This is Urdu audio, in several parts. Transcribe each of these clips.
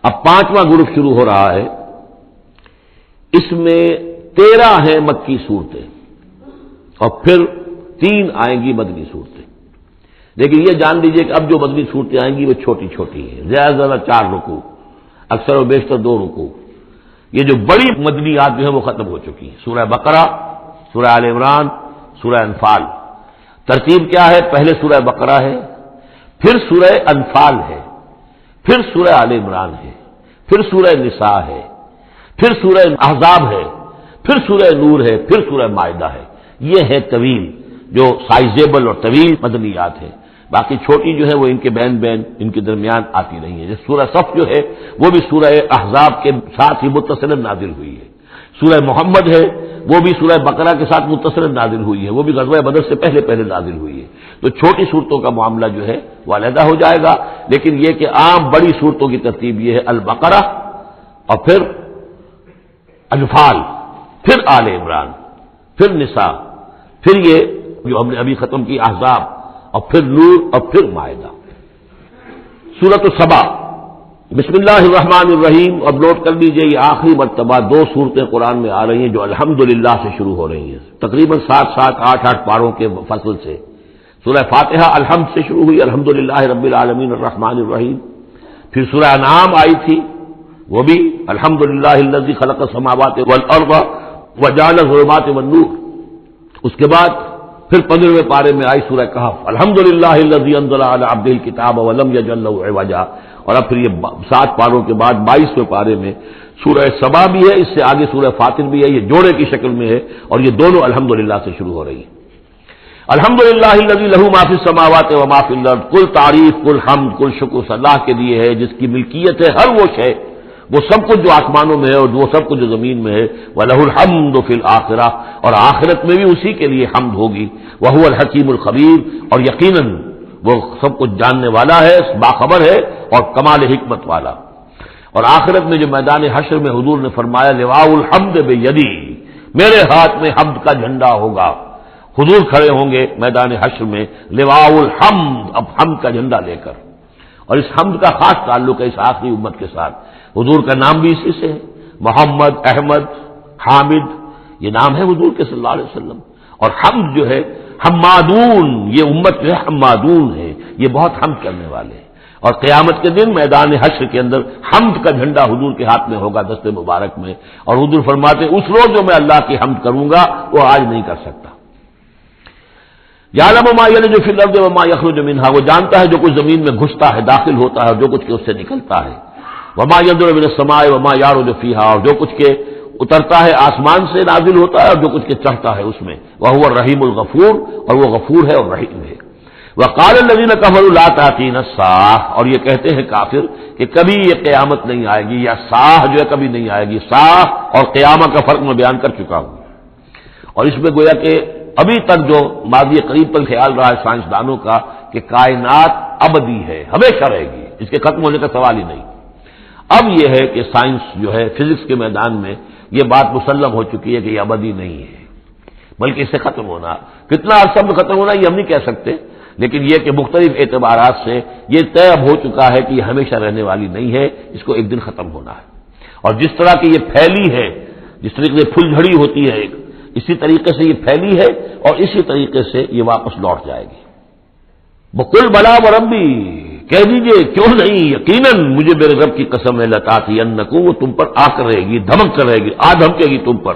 اب 5واں گروپ شروع ہو رہا ہے، اس میں 13 ہیں مکی صورتیں اور پھر 3 آئیں گی مدنی صورتیں. لیکن یہ جان لیجئے کہ اب جو مدنی صورتیں آئیں گی وہ چھوٹی چھوٹی ہیں، زیادہ سے زیادہ 4 رکوع، اکثر و بیشتر 2 رکوع. یہ جو بڑی مدنیات جو ہیں وہ ختم ہو چکی ہیں. سورہ بقرہ، سورہ آل عمران، سورہ انفال. ترتیب کیا ہے؟ پہلے سورہ بقرہ ہے، پھر سورہ انفال ہے، پھر سورہ آل عمران ہے، پھر سورہ نساء ہے، پھر سورہ احزاب ہے، پھر سورہ نور ہے، پھر سورہ مائدہ ہے. یہ ہے طویل، جو سائزیبل اور طویل مدنیات ہے. باقی چھوٹی جو ہے وہ ان کے بین ان کے درمیان آتی نہیں ہے. جیسے سورہ صف جو ہے وہ بھی سورہ احزاب کے ساتھ ہی متصل نازل ہوئی ہے. سورہ محمد ہے وہ بھی سورہ بقرہ کے ساتھ متصل نازل ہوئی ہے، وہ بھی غزوہ بدر سے پہلے نازل ہوئی ہے. تو چھوٹی صورتوں کا معاملہ جو ہے وہ علیحدہ ہو جائے گا. لیکن یہ کہ عام بڑی صورتوں کی ترتیب یہ ہے: البقرہ اور پھر انفال، پھر آل عمران، پھر نساء، پھر یہ جو ہم نے ابھی ختم کی احزاب، اور پھر نور، اور پھر مائدہ. سورۃ السبا. بسم اللہ الرحمن الرحیم. اب نوٹ کر لیجئے یہ آخری مرتبہ 2 صورتیں قرآن میں آ رہی ہیں جو الحمدللہ سے شروع ہو رہی ہیں، تقریباً 7 پاروں کے فصل سے. سورہ فاتحہ الحمد سے شروع ہوئی، الحمدللہ رب العالمین الرحمن الرحیم. پھر سورہ انعام آئی تھی، وہ بھی الحمدللہ الذی خلق السماوات والارض وجعل الظلمات والنور. اس کے بعد پھر 15ویں پارے میں آئی سورہ کہف، الحمدللہ الذی انزل علی عبدہ الکتاب ولم یجعل له عوجا. اور اب پھر یہ 7 پاروں کے بعد 22ویں پارے میں سورہ سبا بھی ہے، اس سے آگے سورہ فاطر بھی ہے، یہ جوڑے کی شکل میں ہے اور یہ دونوں الحمدللہ سے شروع ہو رہی ہیں. الحمدللہ الذی لہ ما فی السماوات و ما فی الارض. کل تعریف، کل حمد، کل شکر اللہ کے لیے ہے جس کی ملکیت ہے ہر وہ شے، وہ سب کچھ جو آسمانوں میں ہے اور وہ سب کچھ جو زمین میں ہے. وَلَهُ الْحَمْدُ فِي الْآخِرَةِ. اور آخرت میں بھی اسی کے لیے حمد ہوگی. وَهُوَ الْحَكِيمُ الْخَبِيرُ. اور یقیناً وہ سب کچھ جاننے والا ہے، باخبر ہے اور کمال حکمت والا. اور آخرت میں جو میدان حشر میں حضور نے فرمایا لواء الحمد بیدی، میرے ہاتھ میں حمد کا جھنڈا ہوگا. حضور کھڑے ہوں گے میدان حشر میں لواء الحمد، اب حمد کا جھنڈا لے کر. اور اس حمد کا خاص تعلق ہے اس آخری امت کے ساتھ. حضور کا نام بھی اسی سے ہے، محمد، احمد، حامد، یہ نام ہے حضور کے صلی اللہ علیہ وسلم. اور حمد جو ہے حمادون، یہ امت جو ہے حمادون ہے، یہ بہت حمد کرنے والے ہیں. اور قیامت کے دن میدان حشر کے اندر حمد کا جھنڈا حضور کے ہاتھ میں ہوگا، دست مبارک میں. اور حضور فرماتے اس روز جو میں اللہ کی حمد کروں گا وہ آج نہیں کر سکتا. یعلم ما یلج فی الارض وما یخرج منها. وہ جانتا ہے جو کچھ زمین میں گھستا ہے، داخل ہوتا ہے، اور جو کچھ کہ اس سے نکلتا ہے. وما ينزل من السماء وما يعرج فيها. اور جو کچھ کے اترتا ہے آسمان سے نازل ہوتا ہے اور جو کچھ کے چڑھتا ہے اس میں. وهو الرحیم الغفور. اور وہ غفور ہے اور رحیم ہے. وقال الذين كفروا لا تأتينا الساعة. اور یہ کہتے ہیں کافر کہ کبھی یہ قیامت نہیں آئے گی، یا ساعہ جو ہے کبھی نہیں آئے گی. ساعہ اور قیامہ کا فرق میں بیان کر چکا ہوں. اور اس میں گویا کہ ابھی تک جو ماضی قریب پر خیال رہا ہے سائنسدانوں کا کہ کائنات ابدی ہے، ہمیشہ رہے گی، اس کے ختم ہونے کا سوال ہی نہیں. اب یہ ہے کہ سائنس جو ہے فزکس کے میدان میں یہ بات مسلم ہو چکی ہے کہ یہ ابدی نہیں ہے، بلکہ اس سے ختم ہونا، کتنا عرصہ میں ختم ہونا یہ ہم نہیں کہہ سکتے. لیکن یہ کہ مختلف اعتبارات سے یہ طے اب ہو چکا ہے کہ یہ ہمیشہ رہنے والی نہیں ہے، اس کو ایک دن ختم ہونا ہے. اور جس طرح کی یہ پھیلی ہے، جس طریقے سے پھل جھڑی ہوتی ہے ایک، اسی طریقے سے یہ پھیلی ہے اور اسی طریقے سے یہ واپس لوٹ جائے گی. بقل بلا وربی، کہہ دیجئے کیوں نہیں، یقیناً مجھے میرے رب کی قسم ہے لتاتینکم، وہ تم پر آ کر رہے گی، دھمک کر رہے گی، دھمکے گی تم پر.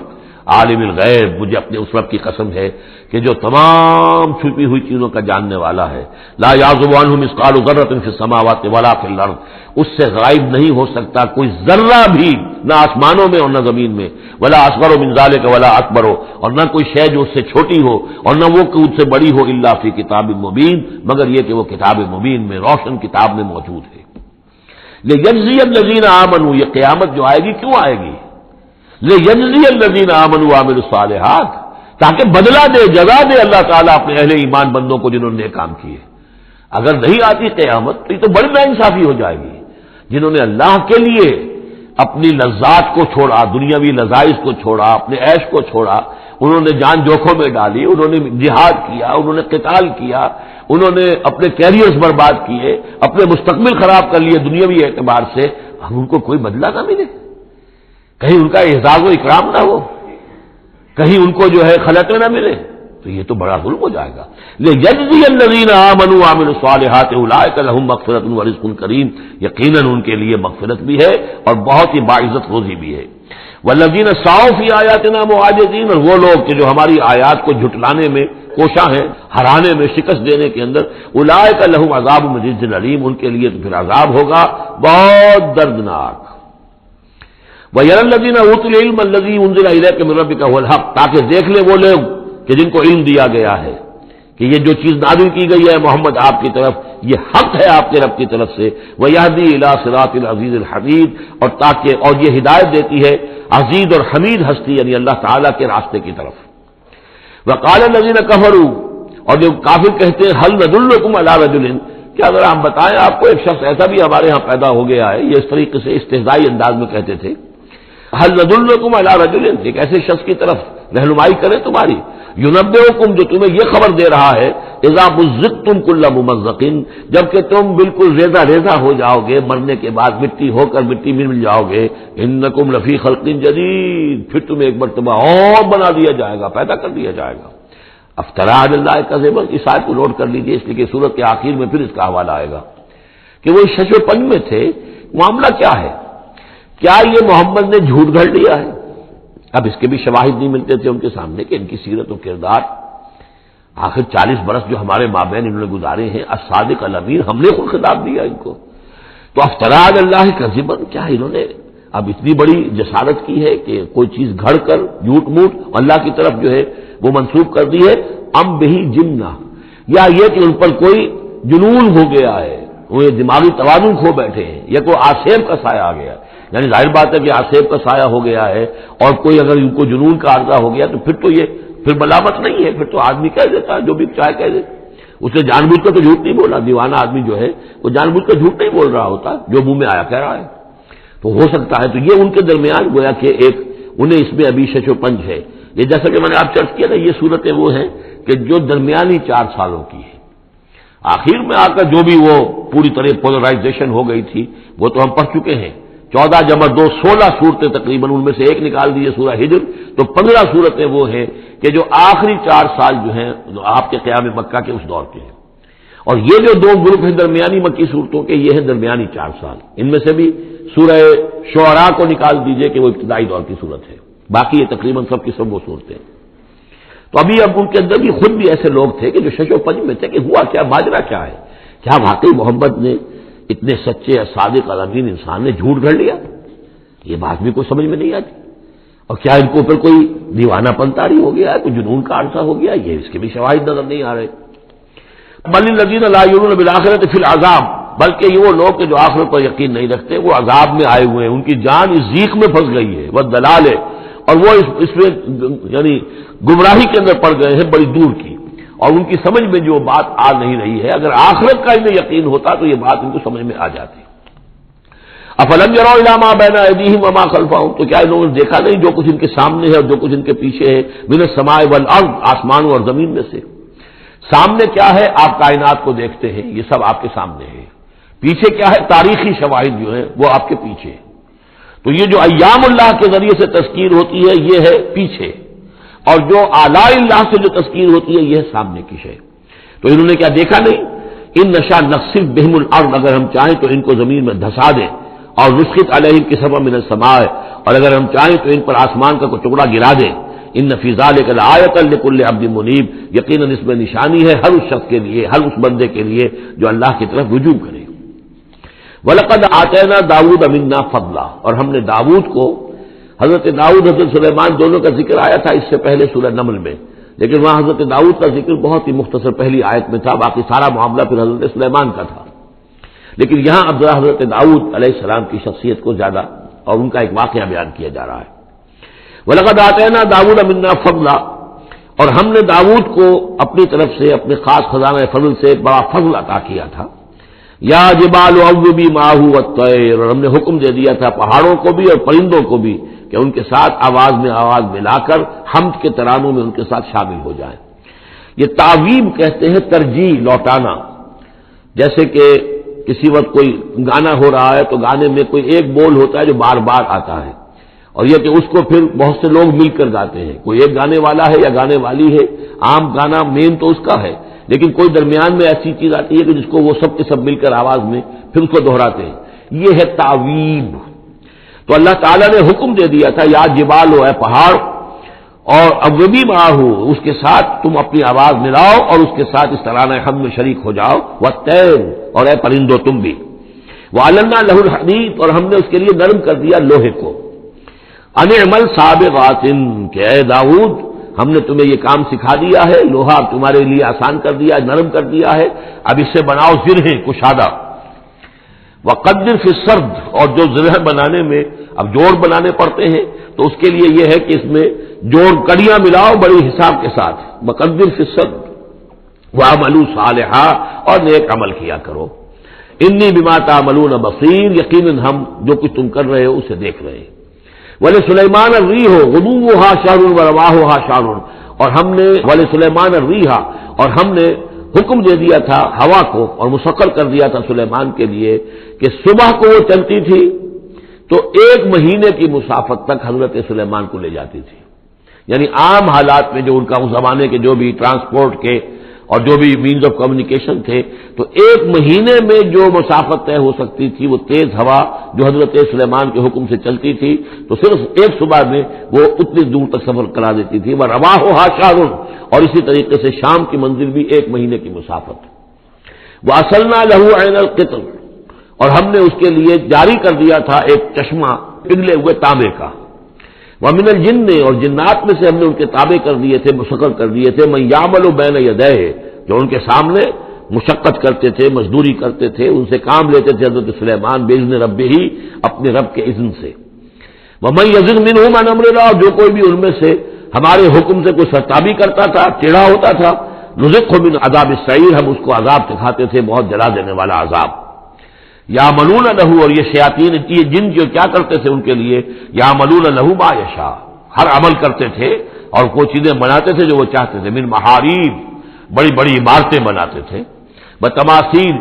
عالم الغیب، مجھے اپنے اس رب کی قسم ہے کہ جو تمام چھپی ہوئی چیزوں کا جاننے والا ہے. لا یعزب عنہ مثقال ذرۃ فی السماوات ولا فی الارض. اس سے غائب نہیں ہو سکتا کوئی ذرہ بھی، نہ آسمانوں میں اور نہ زمین میں. ولا اصغر من ذلک ولا اکبر. اور نہ کوئی شے جو اس سے چھوٹی ہو اور نہ وہ کہ اس سے بڑی ہو، الا فی کتاب مبین، مگر یہ کہ وہ کتاب مبین میں، روشن کتاب میں موجود ہے. لیجزی الذین آمنوا، یہ قیامت جو آئے گی کیوں آئے گی؟ لیجزی الذین آمنوا وعملوا الصالحات، تاکہ بدلہ دے، جزا دے اللہ تعالیٰ اپنے اہل ایمان بندوں کو جنہوں نے کام کیے. اگر نہیں آتی قیامت تو یہ تو بڑی ناانصافی ہو جائے گی. جنہوں نے اللہ کے لیے اپنی لذات کو چھوڑا، دنیاوی لذائذ کو چھوڑا، اپنے عیش کو چھوڑا، انہوں نے جان جوکھوں میں ڈالی، انہوں نے جہاد کیا، انہوں نے قتال کیا، انہوں نے اپنے کیریئرز برباد کیے، اپنے مستقبل خراب کر لیے دنیاوی اعتبار سے. ہم ان کو کوئی بدلہ نہ ملے، کہیں ان کا اعزاز و اکرام نہ ہو، کہیں ان کو جو ہے خلعتیں نہ ملے، تو یہ تو بڑا ظلم ہو جائے گا۔ لِيَجْزِيَ الَّذِينَ آمَنُوا وَعَمِلُوا الصَّالِحَاتِ أُولَٰئِكَ لَهُم مَّغْفِرَةٌ وَرِزْقٌ كَرِيمٌ، یقیناً ان کے لیے مغفرت بھی ہے اور بہت ہی باعزت روزی بھی ہے۔ وَالَّذِينَ سَعَوْا فِي آيَاتِنَا مُعَاجِزِينَ، اور وہ لوگ کہ جو ہماری آیات کو جھٹلانے میں کوشاں ہیں، ہرانے میں، شکست دینے کے اندر، أُولَٰئِكَ لَهُمْ عَذَابٌ مِّن رِجْزٍ أَلِيمٌ، ان کے لیے تو پھر عذاب ہوگا بہت دردناک۔ وَيَرَى الَّذِينَ أُوتُوا الْعِلْمَ الَّذِي أُنزِلَ إِلَيْكَ مِن رَّبِّكَ هُوَ الْحَقُّ، تاکہ دیکھ لے وہ لوگ کہ جن کو علم دیا گیا ہے کہ یہ جو چیز نازل کی گئی ہے محمد آپ کی طرف، یہ حق ہے آپ کے رب کی طرف سے، وَيَهْدِي إِلَىٰ صِرَاطِ الْعَزِيزِ الْحَمِيدِ، اور یہ ہدایت دیتی ہے عزیز اور حمید ہستی یعنی اللہ تعالیٰ کے راستے کی طرف۔ وَقَالَ الَّذِينَ كَفَرُوا، اور جو کافر کہتے ہیں هَلْ نَدُلُّكُمْ عَلَىٰ رَجُلٍ، کیا اگر ہم بتائیں آپ کو ایک شخص ایسا بھی ہمارے ہاں پیدا ہو گیا ہے، یہ اس طریقے سے استہزائی انداز میں کہتے تھے، هَلْ نَدُلُّكُمْ عَلَىٰ رَجُلٍ، ایک ایسے شخص کی طرف رہنمائی کریں تمہاری، يُنَبِّئُكُمْ، جو تمہیں یہ خبر دے رہا ہے، اذا مزقتم كل ممزق، جبکہ تم بالکل ریزہ ریزہ ہو جاؤ گے، مرنے کے بعد مٹی ہو کر مٹی میں مل جاؤ گے، انکم لفی خلق جدید، پھر تمہیں ایک مرتبہ اور بنا دیا جائے گا، پیدا کر دیا جائے گا۔ افترا علی اللہ کذبا، اس آیت کو نوٹ کر لیجیے اس لیے کہ سورت کے آخر میں پھر اس کا حوالہ آئے گا کہ وہ شش و پنج میں تھے۔ معاملہ کیا ہے؟ کیا یہ محمد نے جھوٹ گھڑ لیا ہے؟ اب اس کے بھی شواہد نہیں ملتے تھے ان کے سامنے کہ ان کی سیرت و کردار، آخر 40 برس جو ہمارے مابین انہوں نے گزارے ہیں، الصادق الامین، ہم نے خود خطاب دیا ان کو، تو افترا علی اللہ کذبا، کیا انہوں نے اب اتنی بڑی جسارت کی ہے کہ کوئی چیز گھڑ کر جھوٹ موٹ اللہ کی طرف جو ہے وہ منسوب کر دی ہے، ام بہی جنہ، یا یہ کہ ان پر کوئی جنون ہو گیا ہے، وہ دماغی توازن کھو بیٹھے ہیں، یا کوئی آصیب کا سایہ آ گیا ہے، یعنی ظاہر بات ہے کہ آصیب کا سایہ ہو گیا ہے، اور کوئی اگر ان کو جنون کا عارضہ ہو گیا تو پھر تو یہ پھر ملامت نہیں ہے، پھر تو آدمی کہہ دیتا ہے جو بھی چاہے کہہ دے، اس نے جان بوجھ کر تو جھوٹ نہیں بولا، دیوانہ آدمی جو ہے وہ جان بوجھ کر جھوٹ نہیں بول رہا ہوتا، جو منہ میں آیا کہہ رہا ہے، تو ہو سکتا ہے تو یہ ان کے درمیان گویا کہ ایک انہیں اس میں ابھی شش و پنج ہے۔ یہ جیسا کہ میں نے آپ چرچ کیا نا، یہ صورتیں وہ ہیں کہ جو درمیانی 4 سالوں کی ہے، آخر میں آ کر جو بھی وہ پوری طرح پولرائزیشن ہو گئی تھی وہ تو ہم پڑھ چکے ہیں، 14 جمع 2 16 صورتیں تقریباً، ان میں سے ایک نکال دیجیے سورہ ہجر، تو 15 صورتیں وہ ہیں کہ جو آخری 4 سال جو ہیں آپ کے قیام مکہ کے اس دور کے ہیں، اور یہ جو 2 گروپ ہیں درمیانی مکی صورتوں کے، یہ ہیں درمیانی 4 سال، ان میں سے بھی سورہ شعراء کو نکال دیجئے کہ وہ ابتدائی دور کی صورت ہے، باقی یہ تقریباً سب کی سب وہ صورتیں۔ تو ابھی اب ان کے اندر بھی خود بھی ایسے لوگ تھے کہ جو شش و پنج میں تھے کہ ہوا کیا، ماجرا کیا ہے، کیا واقعی محمد نے اتنے سچے صادق الامین انسان نے جھوٹ گھڑ لیا؟ یہ بات بھی کوئی سمجھ میں نہیں آتی، اور کیا ان کو اوپر کوئی دیوانہ پنتاری ہو گیا ہے، کوئی جنون کا عرصہ ہو گیا، یہ اس کے بھی شواہد نظر نہیں آ رہے۔ بل الذین لا یؤمنون بالآخرۃ فی العذاب، بلکہ یہ وہ لوگ کہ جو آخرت پر یقین نہیں رکھتے وہ عذاب میں آئے ہوئے ہیں، ان کی جان اس ضیق میں پھنس گئی ہے، وہ دلال ہے، اور وہ اس میں یعنی گمراہی کے اندر پڑ گئے ہیں بڑی دور کی، اور ان کی سمجھ میں جو بات آ نہیں رہی ہے، اگر آخرت کا انہیں یقین ہوتا تو یہ بات ان کو سمجھ میں آ جاتی۔ افلم یروا الی ما بین ایدیہم وما خلفہم، تو کیا انہوں نے دیکھا نہیں جو کچھ ان کے سامنے ہے اور جو کچھ ان کے پیچھے ہے، من السماء والارض، آسمانوں اور زمین میں سے۔ سامنے کیا ہے؟ آپ کائنات کو دیکھتے ہیں، یہ سب آپ کے سامنے ہے، پیچھے کیا ہے؟ تاریخی شواہد جو ہیں وہ آپ کے پیچھے ہے، تو یہ جو ایام اللہ کے ذریعے سے تذکیر ہوتی ہے یہ ہے پیچھے، اور جو آلاء اللہ سے جو تذکیر ہوتی ہے یہ ہے سامنے کی شے۔ تو انہوں نے کیا دیکھا نہیں؟ ان نشاء نخسف بہم الارض، اگر ہم چاہیں تو ان کو زمین میں دھسا دیں، اور نسقط علیہم کسفا من السماء، اور اگر ہم چاہیں تو ان پر آسمان کا کوئی ٹکڑا گرا دیں۔ ان فی ذلک لآیۃ لکل عبد منیب، یقیناً اس میں نشانی ہے ہر اس شخص کے لیے، ہر اس بندے کے لیے جو اللہ کی طرف رجوع کرے۔ وَلَقَدْ آتَيْنَا دَاوُودَ مِنَّا فَضْلًا، اور ہم نے داؤد کو، حضرت داؤد حضرت سلیمان دونوں کا ذکر آیا تھا اس سے پہلے سورہ نمل میں، لیکن وہاں حضرت داؤد کا ذکر بہت ہی مختصر پہلی آیت میں تھا، باقی سارا معاملہ پھر حضرت سلیمان کا تھا، لیکن یہاں اب ذرا حضرت داؤد علیہ السلام کی شخصیت کو زیادہ اور ان کا ایک واقعہ بیان کیا جا رہا ہے۔ وَلَقَدْ آتَيْنَا دَاوُودَ مِنَّا فَضْلًا، اور ہم نے داؤد کو اپنی طرف سے اپنے خاص خزانہ فضل سے بڑا فضل عطا کیا تھا۔ یا جبال اوبی معہ والطیر، اور ہم نے حکم دے دیا تھا پہاڑوں کو بھی اور پرندوں کو بھی کہ ان کے ساتھ آواز میں آواز ملا کر حمد کے ترانوں میں ان کے ساتھ شامل ہو جائیں۔ یہ تعویب کہتے ہیں ترجیح، لوٹانا، جیسے کہ کسی وقت کوئی گانا ہو رہا ہے تو گانے میں کوئی ایک بول ہوتا ہے جو بار بار آتا ہے، اور یہ کہ اس کو پھر بہت سے لوگ مل کر گاتے ہیں، کوئی ایک گانے والا ہے یا گانے والی ہے، عام گانا مین تو اس کا ہے، لیکن کوئی درمیان میں ایسی چیز آتی ہے کہ جس کو وہ سب کے سب مل کر آواز میں پھر اس کو دہراتے ہیں، یہ ہے تعویب۔ تو اللہ تعالیٰ نے حکم دے دیا تھا یا جبال ہو اے پہاڑ، اور اوبی ماہو اس کے ساتھ تم اپنی آواز ملاؤ اور اس کے ساتھ اس ترانہ حمد میں شریک ہو جاؤ، والطیر اور اے پرندو تم بھی، وَعَلَنَّا لَهُ الْحَدِيدَ اور ہم نے اس کے لیے نرم کر دیا لوہے کو، ان اعمل سابغات کہ اے داؤد ہم نے تمہیں یہ کام سکھا دیا ہے، لوہا تمہارے لیے آسان کر دیا، نرم کر دیا ہے، اب اس سے بناؤ زرہیں کشادہ، وقدر فی السرد اور جو زرہ بنانے میں اب جوڑ بنانے پڑتے ہیں تو اس کے لیے یہ ہے کہ اس میں جوڑ کڑیاں ملاؤ بڑی حساب کے ساتھ، وقدر فی السرد وَعَمَلُوا صَالِحًا اور نیک عمل کیا کرو، انی بما تعملون بصیر یقیناً ہم جو کچھ تم کر رہے ہو اسے دیکھ رہے ہیں، وَلِسُلَيْمَانَ الرِّيحُ غُدُوُّهَا شَهْرٌ وَرَوَاحُهَا شَهْرٌ اور ہم نے وَلِسُلَيْمَانَ الرِّيحَ اور ہم نے حکم دے دیا تھا ہوا کو اور مسخر کر دیا تھا سلیمان کے لیے کہ صبح کو وہ چلتی تھی تو 1 مہینے کی مسافت تک حضرت سلیمان کو لے جاتی تھی، یعنی عام حالات میں جو ان کا اس زمانے کے جو بھی ٹرانسپورٹ کے اور جو بھی مینز آف کمیونیکیشن تھے تو 1 مہینے میں جو مسافت طے ہو سکتی تھی وہ تیز ہوا جو حضرت سلیمان کے حکم سے چلتی تھی تو صرف ایک صبح میں وہ اتنی دور تک سفر کرا دیتی تھی، وہ رواحُہا شہر اور اسی طریقے سے شام کی منزل بھی 1 مہینے کی مسافت، وَأَصَلْنَا لَهُ عَيْنَ الْقِطْرِ اور ہم نے اس کے لیے جاری کر دیا تھا ایک چشمہ پگھلے ہوئے تانبے کا، وَمِنَ الْجِنِّ اور جنات میں سے ہم نے ان کے تابع کر دیے تھے، مسخر کر دیے تھے، مَن يَعْمَلُ بَيْنَ يَدَيْهِ جو ان کے سامنے مشقت کرتے تھے، مزدوری کرتے تھے، ان سے کام لیتے تھے حضرت سلیمان بِإِذْنِ رَبِّهِ اپنے رب کے اذن سے، وَمَن يَزِغْ مِنْهُمْ عَنْ أَمْرِ اللَّهِ جو کوئی بھی ان میں سے ہمارے حکم سے کوئی سرتابی کرتا تھا، ٹیڑھا ہوتا تھا، نُذِقْهُ مِنْ عَذَابِ السَّعِيرِ ہم اس کو عذاب دکھاتے تھے، بہت جلا دینے والا عذاب، یعملون لہ اور یہ شیاطین یہ جن جو کیا کرتے تھے ان کے لیے، یعملون لہ ما یشاء ہر عمل کرتے تھے اور وہ چیزیں بناتے تھے جو وہ چاہتے تھے، من محاریب بڑی بڑی عمارتیں بناتے تھے، بتماثیل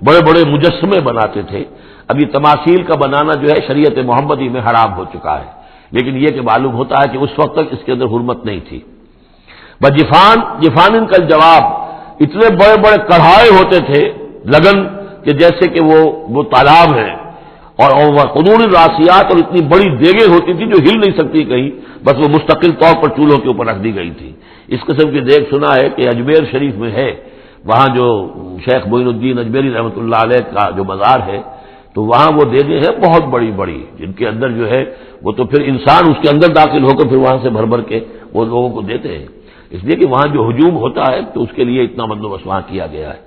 بڑے بڑے مجسمے بناتے تھے۔ اب یہ تماثیل کا بنانا جو ہے شریعت محمدی میں حرام ہو چکا ہے، لیکن یہ کہ معلوم ہوتا ہے کہ اس وقت تک اس کے اندر حرمت نہیں تھی۔ جفان کا جواب اتنے بڑے بڑے کڑھائے ہوتے تھے لگن کہ جیسے کہ وہ تالاب ہے، اور قدور الراسیات اور اتنی بڑی دیگیں ہوتی تھی جو ہل نہیں سکتی کہیں، بس وہ مستقل طور پر چولہوں کے اوپر رکھ دی گئی تھی۔ اس قسم کی دیگ سنا ہے کہ اجمیر شریف میں ہے، وہاں جو شیخ معین الدین اجمیری رحمۃ اللہ علیہ کا جو مزار ہے تو وہاں وہ دیگیں ہیں بہت بڑی بڑی، جن کے اندر جو ہے وہ تو پھر انسان اس کے اندر داخل ہو کر پھر وہاں سے بھر بھر کے وہ لوگوں کو دیتے ہیں، اس لیے کہ وہاں جو ہجوم ہوتا ہے تو اس کے لیے اتنا بندوبست وہاں کیا گیا ہے۔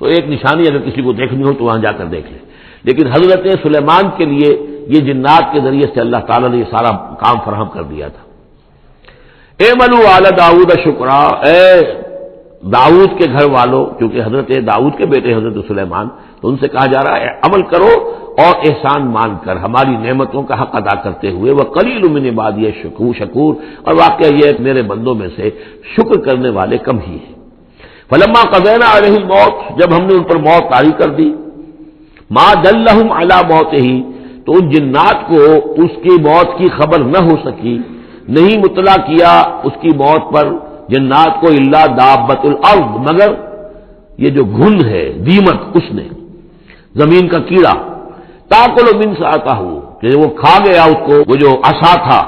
تو ایک نشانی اگر کسی کو دیکھنی ہو تو وہاں جا کر دیکھ لیں، لیکن حضرت سلیمان کے لیے یہ جنات کے ذریعے سے اللہ تعالیٰ نے یہ سارا کام فراہم کر دیا تھا۔ اعملوا آل داؤد شکرا اے داؤد کے گھر والوں، کیونکہ حضرت داؤد کے بیٹے حضرت سلیمان، تو ان سے کہا جا رہا ہے عمل کرو اور احسان مان کر ہماری نعمتوں کا حق ادا کرتے ہوئے، وقلیل من عبادی شکور اور واقعہ یہ ہے کہ میرے بندوں میں سے شکر کرنے والے کم ہی ہیں۔ فلما قضینا علیہ الموت جب ہم نے ان پر موت طاری کر دی، ما دلہم علی موتہ تو ان جنات کو اس کی موت کی خبر نہ ہو سکی، نہیں مطلع کیا اس کی موت پر جنات کو، الا دابۃ الارض مگر یہ جو گھن ہے دیمک، اس نے زمین کا کیڑا، تاکل من ساتہ کہ وہ کھا گیا اس کو، وہ جو عصا تھا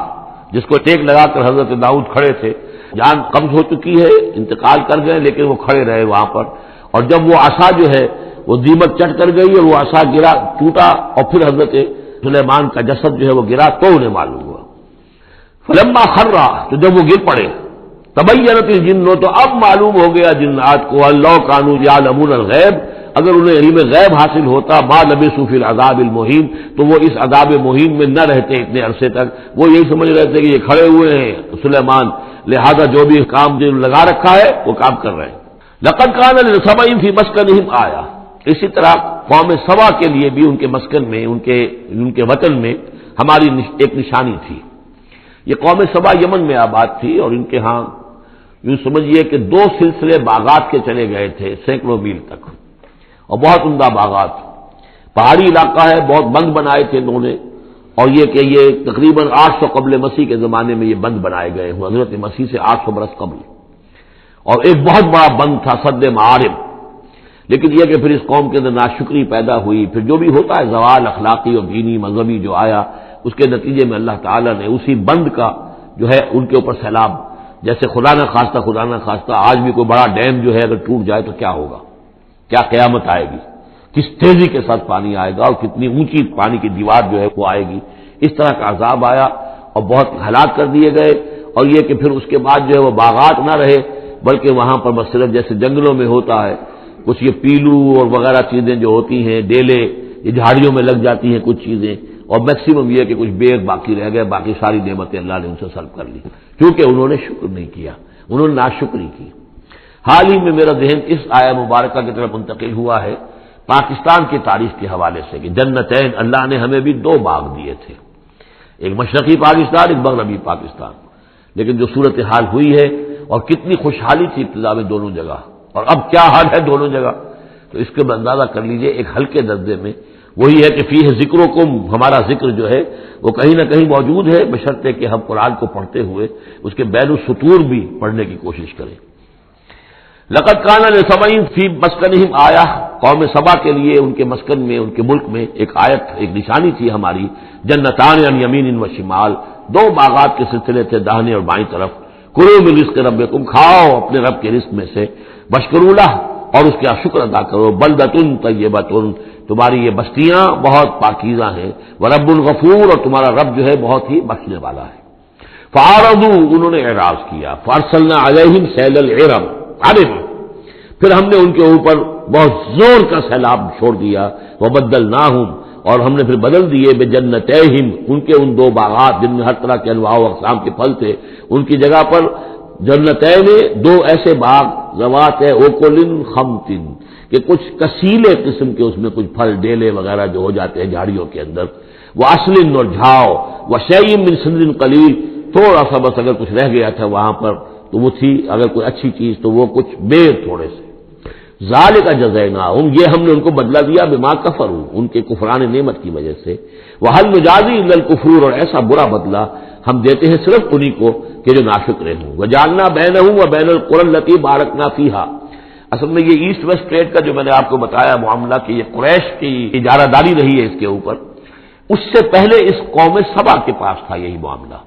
جس کو ٹیک لگا کر حضرت داؤد کھڑے تھے، جان قبض ہو چکی ہے، انتقال کر گئے لیکن وہ کھڑے رہے وہاں پر، اور جب وہ عصا جو ہے وہ دیمک چٹ کر گئی اور وہ عصا گرا ٹوٹا اور پھر حضرت سلیمان کا جسد جو ہے وہ گرا تو انہیں معلوم ہوا۔ فلما خرّا تو جب وہ گر پڑے، تبینت الجن تو اب معلوم ہو گیا جنات کو، اللہ کانوا یعلمون الغیب اگر انہیں علم غیب حاصل ہوتا، ما لبثوا فی العذاب المہین تو وہ اس عذاب مہین میں نہ رہتے اتنے عرصے تک، وہ یہی سمجھ رہے تھے کہ یہ کھڑے ہوئے ہیں سلیمان، لہذا جو بھی کام جو لگا رکھا ہے وہ کام کر رہے ہیں۔ لقد کان لسبع فی مسکنہم آیہ اسی طرح قوم سبا کے لیے بھی ان کے مسکن میں ان کے وطن میں ہماری ایک نشانی تھی۔ یہ قوم سبا یمن میں آباد تھی اور ان کے ہاں یوں سمجھیے کہ 2 سلسلے باغات کے چلے گئے تھے سینکڑوں میل تک، اور بہت عمدہ باغات، پہاڑی علاقہ ہے، بہت بند بنائے تھے انہوں نے، اور یہ کہ یہ تقریباً 800 قبل مسیح کے زمانے میں یہ بند بنائے گئے ہوں، حضرت مسیح سے 800 برس قبل، اور ایک بہت بڑا بند تھا سد معارب۔ لیکن یہ کہ پھر اس قوم کے اندر ناشکری پیدا ہوئی، پھر جو بھی ہوتا ہے زوال اخلاقی اور دینی مذہبی جو آیا، اس کے نتیجے میں اللہ تعالیٰ نے اسی بند کا جو ہے ان کے اوپر سیلاب، جیسے خدا نہ خواستہ آج بھی کوئی بڑا ڈیم جو ہے اگر ٹوٹ جائے تو کیا ہوگا، کیا قیامت آئے گی، کس تیزی کے ساتھ پانی آئے گا اور کتنی اونچی پانی کی دیوار جو ہے وہ آئے گی، اس طرح کا عذاب آیا اور بہت ہلاک کر دیے گئے۔ اور یہ کہ پھر اس کے بعد جو ہے وہ باغات نہ رہے، بلکہ وہاں پر بس صرف جیسے جنگلوں میں ہوتا ہے کچھ یہ پیلو اور وغیرہ چیزیں جو ہوتی ہیں، ڈیلے، یہ جھاڑیوں میں لگ جاتی ہیں کچھ چیزیں، اور میکسیمم یہ کہ کچھ بیگ باقی رہ گئے، باقی ساری نعمتیں اللہ نے ان سے سلب کر لی، کیونکہ انہوں نے شکر نہیں کیا، انہوں نے ناشکری کی۔ حال ہی میں میرا ذہن اس آیہ مبارکہ کی طرف منتقل ہوا ہے پاکستان کی تاریخ کے حوالے سے کہ جنتین، اللہ نے ہمیں بھی 2 باغ دیے تھے، ایک مشرقی پاکستان، ایک مغربی پاکستان، لیکن جو صورتحال ہوئی ہے اور کتنی خوشحالی تھی ابتدا میں دونوں جگہ، اور اب کیا حال ہے دونوں جگہ، تو اس کے اندازہ کر لیجئے ایک ہلکے درجے میں وہی ہے کہ فیہ ذکرکم، ہمارا ذکر جو ہے وہ کہیں نہ کہیں موجود ہے، بشرطے کہ ہم قرآن کو پڑھتے ہوئے اس کے بین السطور بھی پڑھنے کی کوشش کریں۔ لقد کان لسبع فی مسکنہم آیہ، قوم سبا کے لیے ان کے مسکن میں، ان کے ملک میں ایک آیت، ایک نشانی تھی ہماری، جنتان عن یمین و شمال، 2 باغات کے سلسلے تھے داہنے اور بائیں طرف، کلوا من رزق ربکم، کھاؤ اپنے رب کے رزق میں سے، واشکروا لہ، اور اس کا شکر ادا کرو، بلدۃ طیبۃ، تمہاری یہ بستیاں بہت پاکیزہ ہیں، ورب غفور، اور تمہارا رب جو ہے بہت ہی بخشنے والا ہے۔ فاعرضوا، انہوں نے اعراض کیا، فارسلنا علیہم سیل العرم، پھر ہم نے ان کے اوپر بہت زور کا سیلاب چھوڑ دیا، وبدلناہم، اور ہم نے پھر بدل دیے بجنتیہم، ان کے ان 2 باغات جن میں ہر طرح کے انواع و اقسام کے پھل تھے، ان کی جگہ پر جنتین، 2 ایسے باغ، ذوات اوکل خمط، کہ کچھ کسیلے قسم کے اس میں کچھ پھل ڈیلے وغیرہ جو ہو جاتے ہیں جھاڑیوں کے اندر، وہ اصل اور جھاؤ، وشیء من سدر قلیل، تھوڑا سا بس اگر کچھ رہ گیا تھا وہاں پر تو وہ تھی اگر کوئی اچھی چیز تو وہ کچھ بیر تھوڑے سے، ذالک جزیناہم، یہ ہم نے ان کو بدلہ دیا بما کفروا، ان کے کفران نعمت کی وجہ سے، وہل نجازی الا الکفور، اور ایسا برا بدلہ ہم دیتے ہیں صرف انہی کو کہ جو ناشکرے ہوں، وجعلنا بینہم وبین القری التی بارکنا فیہا۔ اصل میں یہ ایسٹ ویسٹ ٹریڈ کا جو میں نے آپ کو بتایا معاملہ کہ یہ قریش کی اجارہ داری رہی ہے اس کے اوپر، اس سے پہلے اس قوم سبا کے پاس تھا یہی معاملہ۔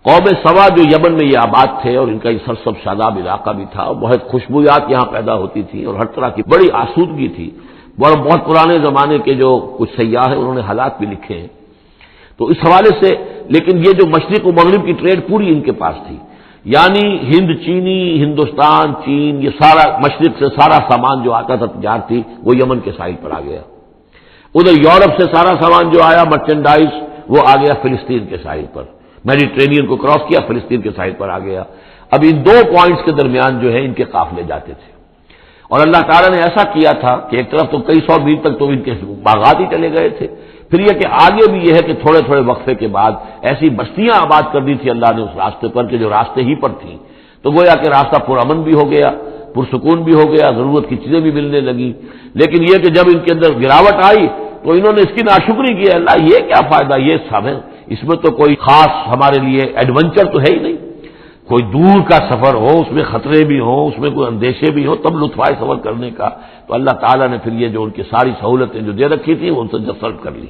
قوم سبا جو یمن میں یہ آباد تھے اور ان کا یہ سرسب شاداب علاقہ بھی تھا، بہت خوشبویات یہاں پیدا ہوتی تھی اور ہر طرح کی بڑی آسودگی تھی، بہت پرانے زمانے کے جو کچھ سیاح ہیں انہوں نے حالات بھی لکھے ہیں، تو اس حوالے سے لیکن یہ جو مشرق و مغرب کی ٹریڈ پوری ان کے پاس تھی، یعنی ہند چینی، ہندوستان چین، یہ سارا مشرق سے سارا سامان جو آتا تھا تجارتی وہ یمن کے ساحل پر آ گیا، ادھر یورپ سے سارا سامان جو آیا مرچنڈائز وہ آ گیا فلسطین کے ساحل پر، میڈیٹرینین کو کراس کیا فلسطین کے ساحل پر آ گیا۔ اب ان 2 پوائنٹس کے درمیان جو ہے ان کے قافلے جاتے تھے، اور اللہ تعالیٰ نے ایسا کیا تھا کہ ایک طرف تو کئی 100 میل تک تو ان کے باغات ہی چلے گئے تھے، پھر یہ کہ آگے بھی یہ ہے کہ تھوڑے تھوڑے وقفے کے بعد ایسی بستیاں آباد کر دی تھی اللہ نے اس راستے پر کہ جو راستے ہی پر تھیں، تو گویا کہ راستہ پرامن بھی ہو گیا، پرسکون بھی ہو گیا، ضرورت کی چیزیں بھی ملنے لگی، لیکن یہ کہ جب ان کے اندر گراوٹ آئی تو انہوں نے اس کی ناشکری کی، اللہ یہ کیا فائدہ، یہ سب ہے، اس میں تو کوئی خاص ہمارے لیے ایڈونچر تو ہے ہی نہیں، کوئی دور کا سفر ہو اس میں خطرے بھی ہوں، اس میں کوئی اندیشے بھی ہوں، تب لطف آئے سفر کرنے کا، تو اللہ تعالیٰ نے پھر یہ جو ان کی ساری سہولتیں جو دے رکھی تھیں وہ ان سے سلب کر لی۔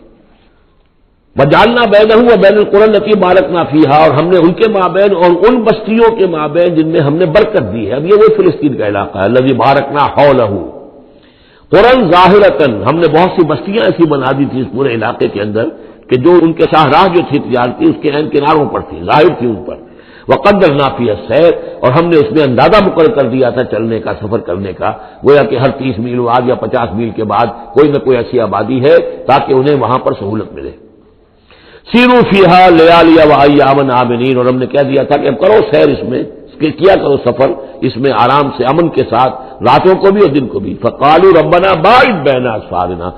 وجعلنا بینہم وبین القری التی بارکنا فیہا، اور ہم نے ان کے مابین اور ان بستیوں کے مابین جن میں ہم نے برکت دی ہے، اب یہ وہی فلسطین کا علاقہ ہے، الذی بارکنا حولہ، قرى ظاہرۃ، ہم نے بہت سی بستیاں ایسی بنا دی تھی اس پورے علاقے کے اندر کہ جو ان کے شاہراہ جو تھی تجارتی اس کے عین کناروں پر تھی، ظاہر تھی ان پر، وقدرنا فیہا السیر، اور ہم نے اس میں اندازہ مقرر کر دیا تھا چلنے کا، سفر کرنے کا، گویا کہ ہر 30 میل بعد یا 50 میل کے بعد کوئی نہ کوئی ایسی آبادی ہے تاکہ انہیں وہاں پر سہولت ملے۔ سیروا فیہا لیالی وایاما آمنین، اور ہم نے کہہ دیا تھا کہ اب کرو سیر اس میں، کیا کرو سفر اس میں آرام سے امن کے ساتھ، راتوں کو بھی اور دن کو بھی۔ فقالوا ربنا باعد بین اسفارنا،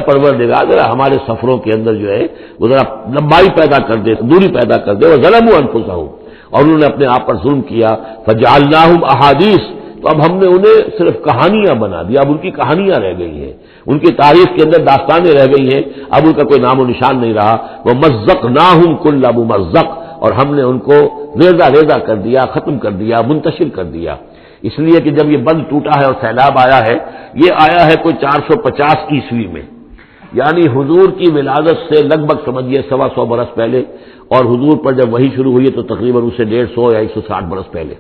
پروردگار ذرا ہمارے سفروں کے اندر جو ہے وہ ذرا لمبائی پیدا کر دے، دوری پیدا کر دے، وظلموا انفسہم، اور انہوں نے اپنے آپ پر ظلم کیا، فجعلناہم احادیث، تو اب ہم نے انہیں صرف کہانیاں بنا دیا، اب ان کی کہانیاں رہ گئی ہیں، ان کی تاریخ کے اندر داستانیں رہ گئی ہیں، اب ان کا کوئی نام و نشان نہیں رہا. وَمَزَّقْنَاهُمْ كُلَّ مُمَزَّقٍ، اور ہم نے ان کو ریزہ ریزہ کر دیا، ختم کر دیا، منتشر کر دیا. اس لیے کہ جب یہ بند ٹوٹا ہے اور سیلاب آیا ہے، یہ آیا ہے کوئی 450 عیسوی میں، یعنی حضور کی ولادت سے لگ بھگ سمجھیے 125 برس پہلے، اور حضور پر جب وحی شروع ہوئی تو تقریباً اسے 150 یا 160 برس پہلے.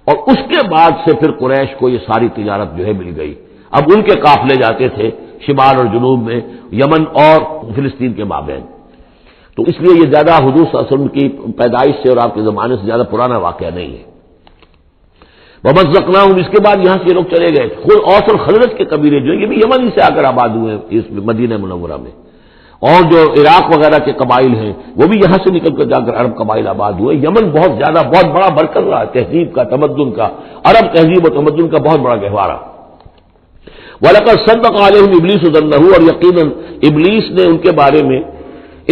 اور اس کے بعد سے پھر قریش کو یہ ساری تجارت جو ہے مل گئی. اب ان کے قافلے جاتے تھے شمال اور جنوب میں، یمن اور فلسطین کے مابین. تو اس لیے یہ زیادہ حضور صلی اللہ علیہ وسلم کی پیدائش سے اور آپ کے زمانے سے زیادہ پرانا واقعہ نہیں ہے. وَمَزَّقْنَاهُمْ، اس کے بعد یہاں سے یہ لوگ چلے گئے. خود اوس اور خزرج کے قبیلے جو یہ بھی یمن ہی سے آ کر آباد ہوئے ہیں اس مدینہ منورہ میں، اور جو عراق وغیرہ کے قبائل ہیں وہ بھی یہاں سے نکل کر جا کر عرب قبائل آباد ہوئے. یمن بہت زیادہ بہت بڑا مرکز رہا تہذیب کا، تمدن کا، عرب تہذیب و تمدن کا بہت بڑا گہوارہ. وَلَقَدْ صَدَّقَ عَلَيْهِمْ إِبْلِيسُ ظَنَّهُ، اور یقیناً ابلیس نے ان کے بارے میں،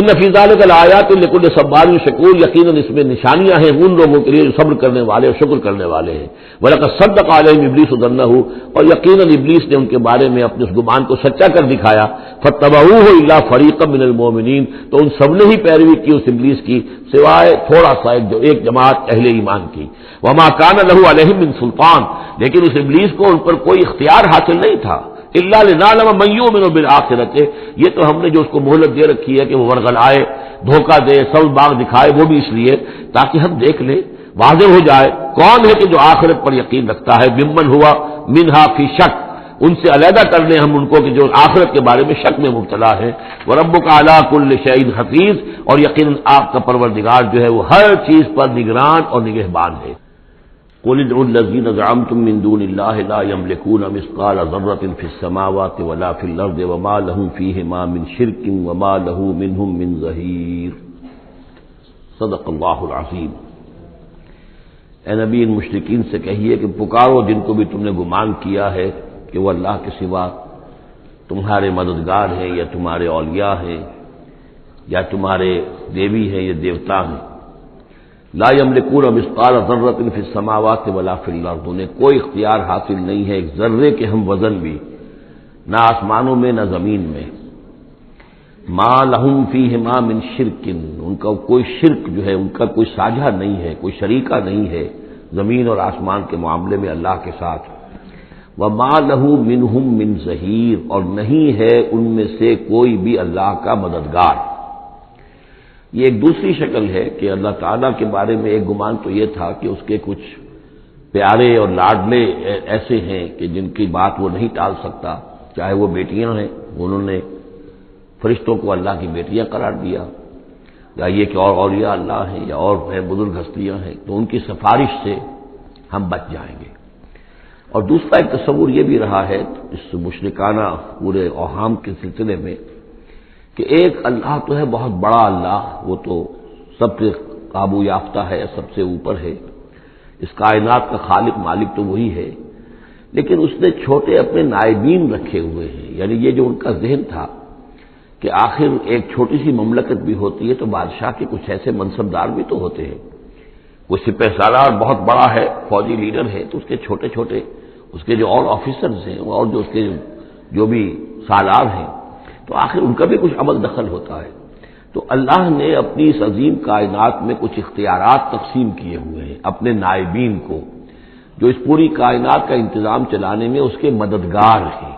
ان فی ذلک لآیات لکل صبار شکور، یقیناً اس میں نشانیاں ہیں ان لوگوں کے لیے جو صبر کرنے والے اور شکر کرنے والے ہیں. وَلَقَدْ صَدَّقَ عَلَيْهِمْ إِبْلِيسُ ظَنَّهُ، اور یقیناً ابلیس نے ان کے بارے میں اپنے اس گمان کو سچا کر دکھایا. فَاتَّبَعُوهُ إِلَّا فَرِيقًا مِّنَ الْمُؤْمِنِينَ، تو ان سب نے ہی پیروی کی اس ابلیس کی سوائے تھوڑا سا ایک جماعت اہل ایمان کی. وَمَا كَانَ لَهُ عَلَيْهِم مِّن سُلْطَان، لیکن اس ابلیس کو ان پر کوئی اختیار حاصل نہیں تھا. الا لنعلم من یؤمن بالآخرۃ، یہ تو ہم نے جو اس کو مہلت دے رکھی ہے کہ وہ ورغلائے، دھوکہ دے، سبز باغ دکھائے، وہ بھی اس لیے تاکہ ہم دیکھ لیں، واضح ہو جائے کون ہے کہ جو آخرت پر یقین رکھتا ہے. ممن ہوا منہا فی شک، ان سے علیحدہ کر لیں ہم ان کو کہ جو آخرت کے بارے میں شک میں مبتلا ہے. وربک علی کل شیء حفیظ، اور یقیناً آپ کا پروردگار جو ہے وہ ہر چیز پر نگران اور نگہبان ہے. قل ادعوا الذين زعمتم من دون الله لا يملكون مثقال ذرة في السماوات ولا في الأرض وما لهم فيهما من شرك وما له منهم من ظهير. صدق اللہ العظیم. اے نبی، ان مشرکین سے کہیے کہ پکارو جن کو بھی تم نے گمان کیا ہے کہ وہ اللہ کے سوا تمہارے مددگار ہیں یا تمہارے اولیاء ہیں یا تمہارے دیوی ہیں یا دیوتا ہیں. لا یملکون مثقال ذرۃ فی السماوات ولا فی الارض، انہیں کوئی اختیار حاصل نہیں ہے ایک ذرے کے ہم وزن بھی، نہ آسمانوں میں نہ زمین میں. ما لہم فیہما من شرک، ان کا کوئی شرک جو ہے ان کا کوئی ساجھا نہیں ہے، کوئی شریکہ نہیں ہے زمین اور آسمان کے معاملے میں اللہ کے ساتھ. وما لہ منہم من ظہیر، اور نہیں ہے ان میں سے کوئی بھی اللہ کا مددگار. یہ ایک دوسری شکل ہے کہ اللہ تعالیٰ کے بارے میں ایک گمان تو یہ تھا کہ اس کے کچھ پیارے اور لاڈلے ایسے ہیں کہ جن کی بات وہ نہیں ٹال سکتا، چاہے وہ بیٹیاں ہیں، انہوں نے فرشتوں کو اللہ کی بیٹیاں قرار دیا، یا یہ کہ اور اولیاء اللہ ہیں یا اور ہیں بزرگ ہستیاں ہیں، تو ان کی سفارش سے ہم بچ جائیں گے. اور دوسرا ایک تصور یہ بھی رہا ہے اس مشرکانہ پورے اوہام کے سلسلے میں کہ ایک اللہ تو ہے بہت بڑا اللہ، وہ تو سب سے قابو یافتہ ہے، سب سے اوپر ہے، اس کائنات کا خالق مالک تو وہی ہے، لیکن اس نے چھوٹے اپنے نائبین رکھے ہوئے ہیں. یعنی یہ جو ان کا ذہن تھا کہ آخر ایک چھوٹی سی مملکت بھی ہوتی ہے تو بادشاہ کے کچھ ایسے منصبدار بھی تو ہوتے ہیں. وہ سپہ سالار بہت بڑا ہے، فوجی لیڈر ہے، تو اس کے چھوٹے چھوٹے اس کے جو اور آفیسرز ہیں اور جو اس کے جو بھی سالار ہیں، تو آخر ان کا بھی کچھ عمل دخل ہوتا ہے. تو اللہ نے اپنی اس عظیم کائنات میں کچھ اختیارات تقسیم کیے ہوئے ہیں اپنے نائبین کو، جو اس پوری کائنات کا انتظام چلانے میں اس کے مددگار ہیں.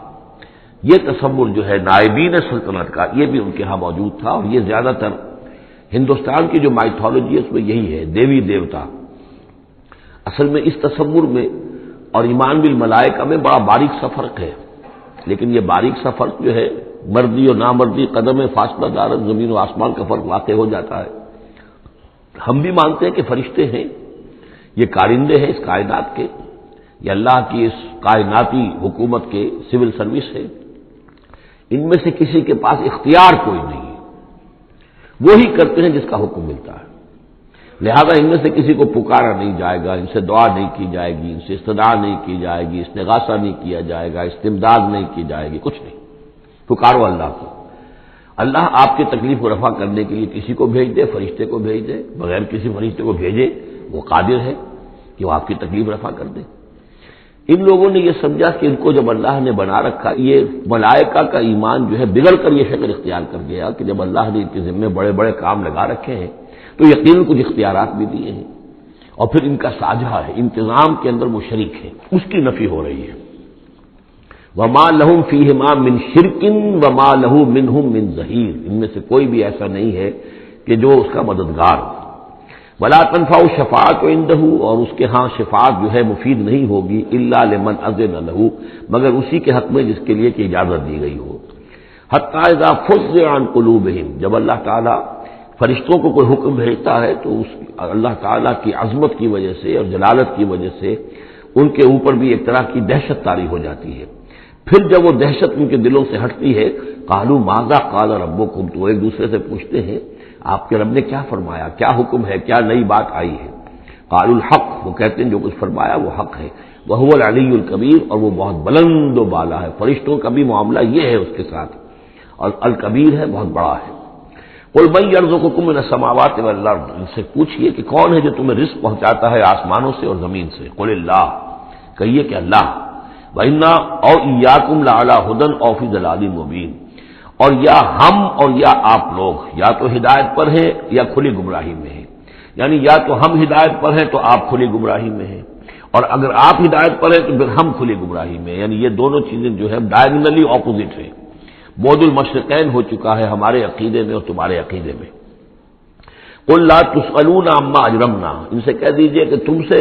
یہ تصور جو ہے نائبین سلطنت کا، یہ بھی ان کے ہاں موجود تھا، اور یہ زیادہ تر ہندوستان کی جو مائتھولوجی ہے اس میں یہی ہے، دیوی دیوتا. اصل میں اس تصور میں اور ایمان بالملائکہ میں بڑا باریک سا فرق ہے، لیکن یہ باریک سا فرق جو ہے مردی اور نامردی، قدم فاصلہ دارت زمین و آسمان کا فرق واقع ہو جاتا ہے. ہم بھی مانتے ہیں کہ فرشتے ہیں، یہ کارندے ہیں اس کائنات کے، یہ اللہ کی اس کائناتی حکومت کے سول سروس ہے. ان میں سے کسی کے پاس اختیار کوئی نہیں ہے، وہی کرتے ہیں جس کا حکم ملتا ہے. لہذا ان میں سے کسی کو پکارا نہیں جائے گا، ان سے دعا نہیں کی جائے گی، ان سے استدعا نہیں کی جائے گی، استغاثہ نہیں کیا جائے گا، استمداد نہیں کی جائے گی، کچھ نہیں. پکارو اللہ کو. اللہ آپ کی تکلیف کو رفع کرنے کے لیے کسی کو بھیج دے، فرشتے کو بھیج دے، بغیر کسی فرشتے کو بھیجے وہ قادر ہے کہ وہ آپ کی تکلیف رفع کر دے. ان لوگوں نے یہ سمجھا کہ ان کو جب اللہ نے بنا رکھا، یہ ملائکہ کا ایمان جو ہے بگڑ کر یہ شکل اختیار کر گیا کہ جب اللہ نے ان کے ذمے بڑے بڑے کام لگا رکھے ہیں تو یقیناً کچھ اختیارات بھی دیے ہیں، اور پھر ان کا ساجھا ہے، انتظام کے اندر وہ شریک ہے، اس کی نفی ہو رہی ہے۔ وما لہم فیہما من شرک وما لہ منہم من ظہیر، ان میں سے کوئی بھی ایسا نہیں ہے کہ جو اس کا مددگار ہو۔ ولا تنفع الشفاعۃ عندہ، اور اس کے ہاں شفاعت جو ہے مفید نہیں ہوگی الا لمن اذن لہ، مگر اسی کے حق میں جس کے لیے کہ اجازت دی گئی ہو۔ حتی اذا فزع عن قلوبہم، جب اللہ تعالیٰ فرشتوں کو کوئی حکم بھیجتا ہے تو اس اللہ تعالیٰ کی عظمت کی وجہ سے اور جلالت کی وجہ سے ان کے اوپر بھی ایک طرح کی دہشت طاری ہو جاتی ہے۔ پھر جب وہ دہشت ان کے دلوں سے ہٹتی ہے، قالوا ماذا قال ربکم، تو ایک دوسرے سے پوچھتے ہیں آپ کے رب نے کیا فرمایا، کیا حکم ہے، کیا نئی بات آئی ہے۔ قالوا الحق، وہ کہتے ہیں جو کچھ فرمایا وہ حق ہے، وهو العلی الکبیر، اور وہ بہت بلند و بالا ہے، فرشتوں کا بھی معاملہ یہ ہے اس کے ساتھ، اور الکبیر ہے، بہت بڑا ہے۔ قل من یرزقکم من السماوات والارض، ان سے پوچھئے کہ کون ہے جو تمہیں رزق پہنچاتا ہے آسمانوں سے اور زمین سے۔ قل اللہ، کہیے کہ اللہ۔ وَإِنَّا أَوْ إِيَّاكُمْ لَعَلَىٰ هُدًى أَوْ فِي ضَلَالٍ مُّبِينٍ، اور یا ہم اور یا آپ لوگ یا تو ہدایت پر ہیں یا کھلی گمراہی میں ہیں، یعنی یا تو ہم ہدایت پر ہیں تو آپ کھلی گمراہی میں ہیں، اور اگر آپ ہدایت پر ہیں تو پھر ہم کھلی گمراہی میں ہیں، یعنی یہ دونوں چیزیں جو ہے ڈائگنلی اپوزٹ ہیں، بعد المشرقین ہو چکا ہے ہمارے عقیدے میں اور تمہارے عقیدے میں۔ قل لا تسألون عما اجرمنا، ان سے کہہ دیجئے کہ تم سے